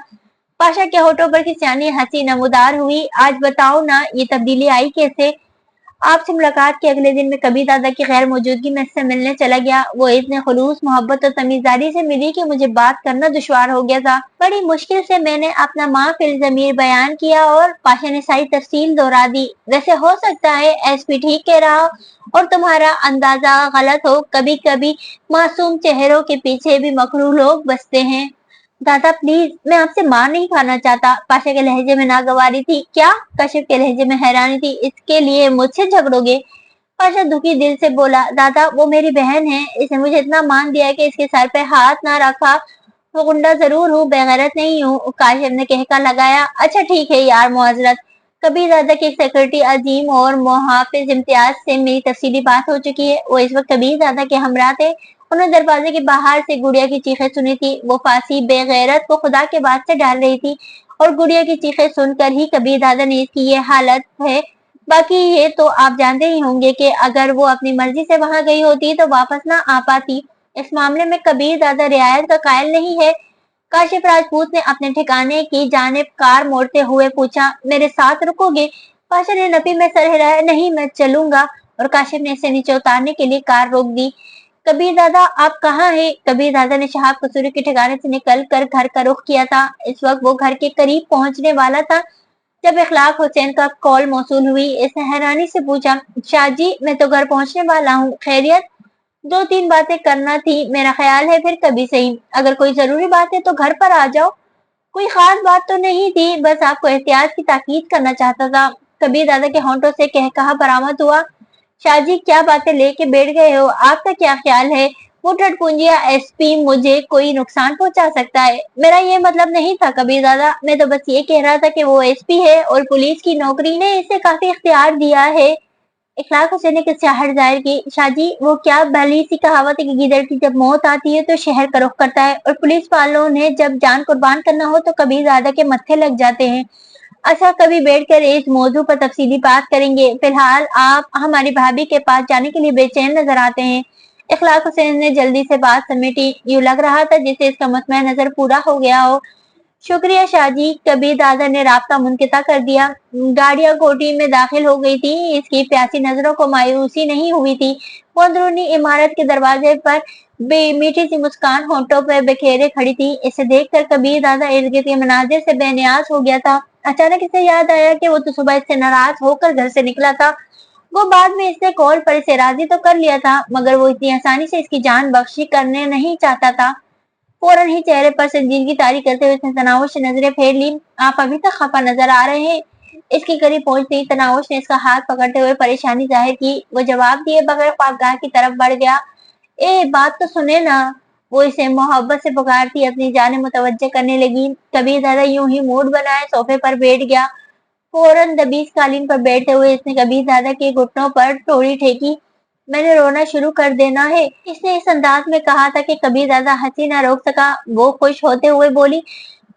पाशा के होठों पर की सियानी हंसी नमूदार हुई। आज बताओ ना, ये तब्दीली आई कैसे? आपसे मुलाकात के अगले दिन में कबीर दादा की गैर मौजूदगी में इससे मिलने चला गया। वो इतने खुलूस, मोहब्बत और तमीज़दारी से मिली कि मुझे बात करना दुश्वार हो गया था। बड़ी मुश्किल से मैंने अपना माफ़िल ज़मीर बयान किया और पाशा ने सारी तफसील दोहरा दी। वैसे हो सकता है एसपी ठीक कह रहा हो और तुम्हारा अंदाजा गलत हो। कभी कभी मासूम चेहरों के पीछे भी मकरूह लोग बसते हैं। दादा प्लीज, मैं आपसे मार नहीं खाना चाहता। पाशा के लहजे में नागवारी थी। क्या? कशिफ के लहजे में हैरानी थी। इसके लिए मुझसे झगड़ोगे? पाशा दुखी दिल से बोला, दादा वो मेरी बहन है। इसने मुझे इतना मान दिया कि इसके सर पे हाथ ना रखा। वो गुंडा जरूर हूँ, बेगैरत नहीं हूँ। काशिफ ने कहका लगाया। अच्छा ठीक है यार, मुआजरत। कबीर दादा की सेक्रेटरी अजीम और मुहाफिज इम्तियाज से मेरी तफसीली बात हो चुकी है। वो इस वक्त कबीर दादा के हमरा थे। उन्होंने दरवाजे के बाहर से गुड़िया की चीखें सुनी थी। वो फांसी बेगैरत को खुदा के वास्ते डाल रही थी और गुड़िया की चीखें सुनकर ही कबीर दादा ने इसकी ये हालत है। बाकी ये तो आप जानते ही होंगे कि अगर वो अपनी मर्जी से वहां गई होती तो वापस ना आ पाती। इस मामले में कबीर दादा रियायत का कायल नहीं है। काशिफ राजपूत ने अपने ठिकाने की जानिब कार मोड़ते हुए पूछा, मेरे साथ रुकोगे? पाशा ने नपी में सर हिलाया, नहीं मैं चलूंगा। और काशिफ ने इसे नीचे उतारने के लिए कार रोक दी। कबीर दादा आप कहाँ हैं? कबीर दादा ने शहाब कसूरी के ठिकाने से निकल कर घर का रुख किया था। इस वक्त वो घर के करीब पहुंचने वाला था जब इखलाक हुसैन का कॉल मौसूल हुई। इसने हैरानी से पूछा, शाह जी मैं तो घर पहुंचने वाला हूँ, खैरियत? दो तीन बातें करना थी, मेरा ख्याल है फिर कभी सही। अगर कोई जरूरी बात है तो घर पर आ जाओ। कोई खास बात तो नहीं थी, बस आपको एहतियात की ताकीद करना चाहता था। कबीर दादा के होंठों से कह कहा बरामद हुआ। शाहजी क्या बातें लेके बैठ गए हो, आपका क्या ख्याल है? वो टटपुंजिया एसपी मुझे कोई नुकसान पहुंचा सकता है? मेरा ये मतलब नहीं था कबीर दादा, मैं तो बस ये कह रहा था कि वो एसपी है और पुलिस की नौकरी ने इसे काफी इख्तियार दिया है। इखलाक हुसैन ने किस्साहट जाहिर की। शाहजी वो क्या भली सी कहावत है कि गिदड़ की जब मौत आती है तो शहर का रुख करता है, और पुलिस वालों ने जब जान कुर्बान करना हो तो कबीर दादा के मत्थे लग जाते हैं। अच्छा कभी बैठकर इस मौजू पर तफसीली बात करेंगे, फिलहाल आप हमारी भाभी के पास जाने के लिए बेचैन नजर आते हैं। इखलाक हुसैन ने जल्दी से बात समेटी, यूं लग रहा था जिसे इसका मुतमईन नजर पूरा हो गया हो। शुक्रिया शाहजी। कबीर दादा ने रास्ता मुनक़िता कर दिया। गाड़ियां कोठी में दाखिल हो गई थी। इसकी प्यासी नजरों को मायूसी नहीं हुई थी। वो अंदरूनी इमारत के दरवाजे पर मीठी सी मुस्कान होंठों पर बिखेरे खड़ी थी। इसे देखकर कबीर दादा इर्द गिर्द के मनाजिर से बेनियाज हो गया था। अचानक इसे याद आया कि वो तो सुबह इससे नाराज होकर घर से निकला था। वो बाद में इसने कॉल पर इसे राजी तो कर लिया था, मगर वो इतनी आसानी से इसकी जान बख्शी करने नहीं चाहता था। फौरन ही चेहरे पर संजीदगी तारी करते हुए उसने तनावुश से नजरें फेर ली। आप अभी तक खफा नजर आ रहे हैं। इसके करीब पहुंचते ही तनावुश ने इसका हाथ पकड़ते हुए परेशानी जाहिर की। वो जवाब दिए बगैर ख्वाबगाह की तरफ बढ़ गया। ए बात तो सुने ना। वो इसे मोहब्बत से पुकारती अपनी जाने मुतवज्जे करने लगी। कबीर दादा यूं ही मूड बनाए सोफे पर बैठ गया। फौरन दबीज कालीन पर बैठते हुए इसने कबीर दादा के घुटनों पर थोड़ी ठेकी। मैंने रोना शुरू कर देना है, इसने इस अंदाज में कहा था कि कबीर दादा हंसी ना रोक सका। वो खुश होते हुए बोली,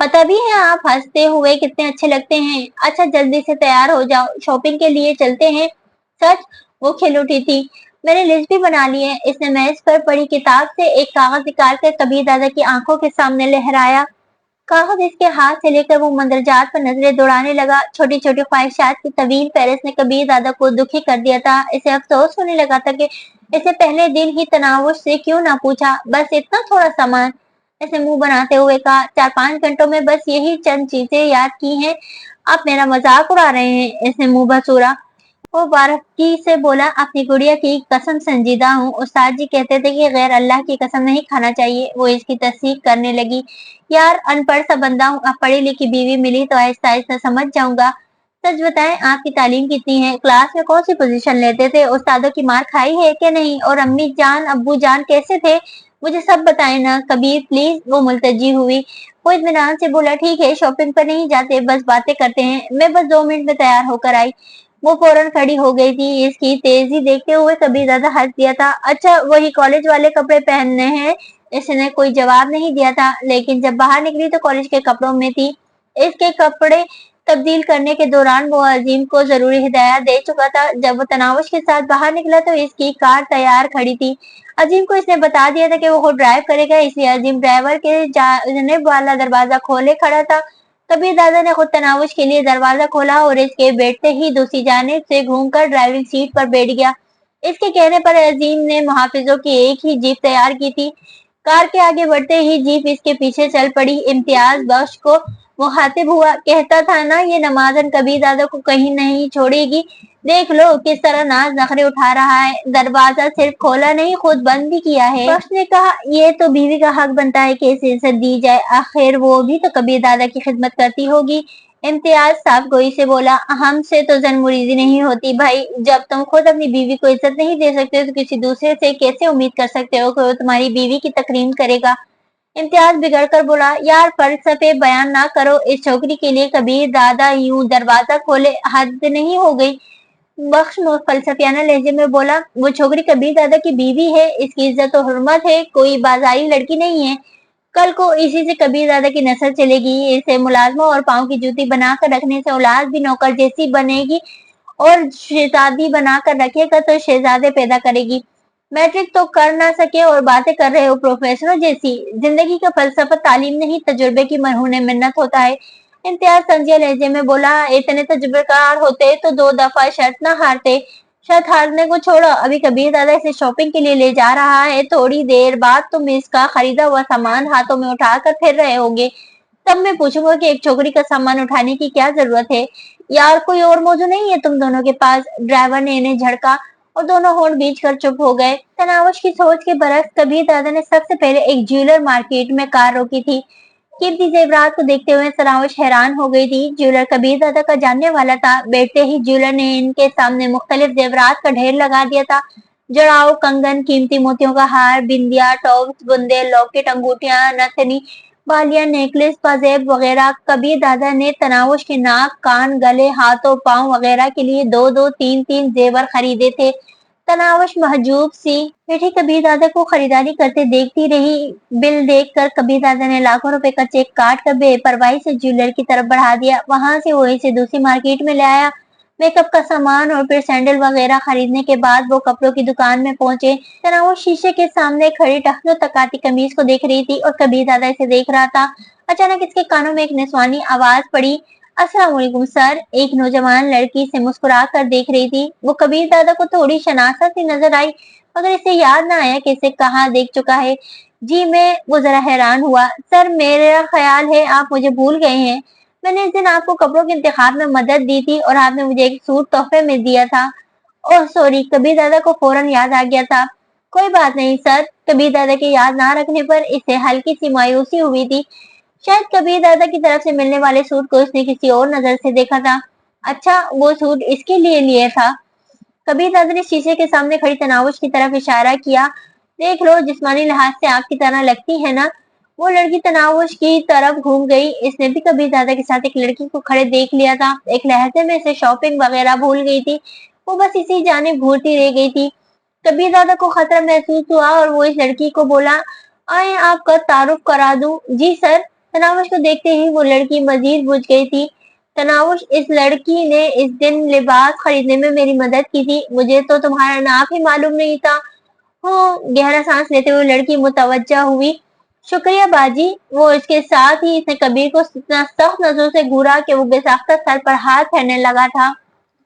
पता भी है आप हंसते हुए कितने अच्छे लगते हैं। अच्छा जल्दी से तैयार हो जाओ, शॉपिंग के लिए चलते हैं। सच? वो खिल उठी थी। मैंने लिस्ट भी बना ली है। इसने मेज पर पड़ी किताब से एक कागज निकाल कर कबीर दादा की आंखों के सामने लहराया। कागज इसके हाथ से लेकर वो मंदरजात पर नजरें दौड़ाने लगा। छोटी छोटी ख्वाहिशात की तवील फहरिस्त ने कबीर दादा को दुखी कर दिया था। इसे अफसोस होने लगा था कि इसे पहले दिन ही तनावुश से क्यों ना पूछा। बस इतना थोड़ा सामान, इसे मुंह बनाते हुए कहा। 4-5 घंटों में बस यही चंद चीजें याद की हैं। आप मेरा मजाक उड़ा रहे हैं। इसने मुंह बसूरा। वो बारीकी से बोला, अपनी गुड़िया की कसम संजीदा हूँ। उस्ताद जी कहते थे कि गैर अल्लाह की कसम नहीं खाना चाहिए। वो इसकी तस्दीक करने लगी। यार अनपढ़ सा बंदा हूँ, अब पढ़ी लिखी बीवी मिली तो आहिस्ता आहिस्ता समझ जाऊंगा। सच बताएं आपकी तालीम कितनी है? क्लास में कौन सी पोजीशन लेते थे? उस्तादों की मार खाई है कि नहीं? और अम्मी जान अब्बू जान कैसे थे? मुझे सब बताए ना कबीर प्लीज। वो मुल्तजी हुई। वो इत्मीनान से बोला, ठीक है शॉपिंग पर नहीं जाते, बस बातें करते हैं। मैं बस 2 मिनट में तैयार होकर आई। वो फौरन खड़ी हो गई थी। इसकी तेजी देखते हुए कबीर ज्यादा हंस दिया था। अच्छा वही कॉलेज वाले कपड़े पहनने हैं? इसने कोई जवाब नहीं दिया था, लेकिन जब बाहर निकली तो कॉलेज के कपड़ों में थी। इसके कपड़े तब्दील करने के दौरान वो अजीम को जरूरी हिदायत दे चुका था। जब वो तनावुश के साथ बाहर निकला तो इसकी कार तैयार खड़ी थी। अजीम को इसने बता दिया था कि वो खुद ड्राइव करेगा, इसलिए अजीम ड्राइवर के जानिब वाला दरवाजा खोले खड़ा था। कबीर दादा ने खुद तनावुश के लिए दरवाजा खोला और इसके बैठते ही दूसरी जानिब से घूमकर ड्राइविंग सीट पर बैठ गया। इसके कहने पर अजीम ने मुहाफिजों की एक ही जीप तैयार की थी। कार के आगे बढ़ते ही जीप इसके पीछे चल पड़ी। इम्तियाज बख्श को मुखातिब हुआ, कहता था ना ये नमाजन कबीर दादा को कहीं नहीं छोड़ेगी। देख लो किस तरह नाज नखरे उठा रहा है। दरवाजा सिर्फ खोला नहीं खुद बंद भी किया है। बख्श ने कहा, ये तो बीवी का हक बनता है कि इसे इज्जत दी जाए, आखिर वो भी तो कबीर दादा की खिदमत करती होगी। इम्तियाज साफ गोई से बोला, हमसे तो जन मुरीदी नहीं होती भाई। जब तुम खुद अपनी बीवी को इज्जत नहीं दे सकते तो किसी दूसरे से कैसे उम्मीद कर सकते हो कि वो तुम्हारी बीवी की तकरीम करेगा। इम्तियाज बिगड़ कर बोला, यार फलसफे बयान ना करो। इस छोकरी के लिए कबीर दादा यूं दरवाजा खोले, हद नहीं हो गई? बख्श फलसफियाना लहजे में बोला, वो छोकरी कबीर दादा की बीवी है, इसकी इज्जत और हुर्मत है, कोई बाजारी लड़की नहीं है। कल को इसी से कबीर दादा की नस्ल चलेगी। इसे मुलाजमा और पाँव की जूती बनाकर रखने से औलाद भी नौकर जैसी बनेगी, और शहजादी बनाकर रखेगा तो शहजादे पैदा करेगी। मैट्रिक तो कर ना सके और बातें कर रहे हो प्रोफेसरों जैसी। जिंदगी का फलसफा तालीम नहीं तजुर्बे की मरहून मिन्नत होता है। इम्तियाज संजीदा लहजे में बोला, इतने तजुर्बेकार होते तो 2 दफा शर्त न हारते। शर्त हारने को छोड़ो, अभी कबीर दादा इसे शॉपिंग के लिए ले जा रहा है, थोड़ी देर बाद तुम इसका खरीदा हुआ सामान हाथों में उठाकर फिर रहे होगे। तब मैं पूछूंगा कि एक छोकरी का सामान उठाने की क्या जरूरत है? यार कोई और मौजूद नहीं है तुम दोनों के पास? ड्राइवर ने इन्हें झड़का और दोनों होंठ बीच कर चुप हो गए। तनावश की सोच के बरक्स कबीर दादा ने सबसे पहले एक ज्वेलर मार्केट में कार रोकी थी। कीमती जेवरात को देखते हुए तनावश हैरान हो गई थी। ज्वेलर कबीर दादा का जानने वाला था। बैठते ही ज्वेलर ने इनके सामने मुख्तलिफ जेवरात का ढेर लगा दिया था। जड़ाऊ, कंगन, कीमती मोतियों का हार, बिंदिया, टॉप्स, बुंदे, लॉकेट, अंगूठियां, नथनी, बालियां, नेकलेस, पाजेब वगैरह। कबीर दादा ने तनावश के नाक, कान, गले, हाथों, पांव वगैरह के लिए 2-2, 3-3 जेवर खरीदे थे। तनावश महजूब सी बेटी कबीर दादा को खरीदारी करते देखती रही। बिल देखकर कबीर दादा ने लाखों रुपए का चेक काट कर बेपरवाही से ज्वेलर की तरफ बढ़ा दिया। वहां से वो इसे दूसरी मार्केट में ले आया। मेकअप का सामान और फिर सैंडल वगैरह खरीदने के बाद वो कपड़ों की दुकान में पहुंचे। तनावश शीशे के सामने खड़ी टखनों तकाती कमीज को देख रही थी और कबीर दादा इसे देख रहा था। अचानक इसके कानों में एक निस्वानी आवाज पड़ी, अस्सलाम वालेकुम सर। एक नौजवान लड़की से मुस्कुरा कर देख रही थी। वो कबीर दादा को थोड़ी शनासा सी नजर आई, मगर इसे याद ना आया कि इसे कहाँ देख चुका है। जी मैं, वो जरा हैरान हुआ। सर मेरा ख्याल है आप मुझे भूल गए हैं। मैंने इस दिन आपको कपड़ों के इंतखाब में मदद दी थी और आपने मुझे एक सूट तोहफे में दिया था। ओह सॉरी, कबीर दादा को फौरन याद आ गया था। कोई बात नहीं सर। कबीर दादा के याद ना रखने पर इसे हल्की सी मायूसी हुई थी। शायद कबीर दादा की तरफ से मिलने वाले सूट को उसने किसी और नजर से देखा था। अच्छा, वो सूट इसके लिए लिया था? कबीर दादा ने शीशे के सामने खड़ी तनावुश की तरफ इशारा किया। देख लो, जिस्मानी लिहाज से आपकी तरह लगती है ना? वो लड़की तनावुश की तरफ घूम गई। इसने भी कबीर दादा के साथ एक लड़की को खड़े देख लिया था। एक लहजे में इसे शॉपिंग वगैरह भूल गई थी। वो बस इसी जाने घूरती रह गई थी। कबीर दादा को खतरा महसूस हुआ और वो इस लड़की को बोला, आए आपका तारुफ करा दूं। जी सर। तनावुश को देखते ही वो लड़की मजीद बुझ गई थी। तनावुश, इस लड़की ने इस दिन लिबास खरीदने में मेरी मदद की थी। मुझे तो तुम्हारा नाम ही मालूम नहीं था। हो, गहरा सांस लेते हुए लड़की मुतवज्जा हुई। शुक्रिया बाजी। वो इसके साथ ही इसने कबीर को इतना सख्त नजरों से घूरा कि वो बेसाख्ता सर पर हाथ फेरने लगा था।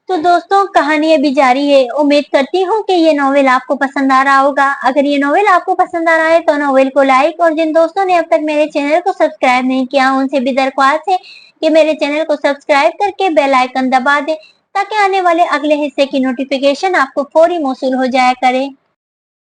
तो दोस्तों, कहानी अभी जारी है। उम्मीद करती हूँ कि ये नॉवेल आपको पसंद आ रहा होगा। अगर ये नॉवेल आपको पसंद आ रहा है तो नॉवेल को लाइक, और जिन दोस्तों ने अब तक मेरे चैनल को सब्सक्राइब नहीं किया उनसे भी दरख्वास्त है कि मेरे चैनल को सब्सक्राइब करके बेल आइकन दबा दें, ताकि आने वाले अगले हिस्से की नोटिफिकेशन आपको फौरी मौसूल हो जाया करे।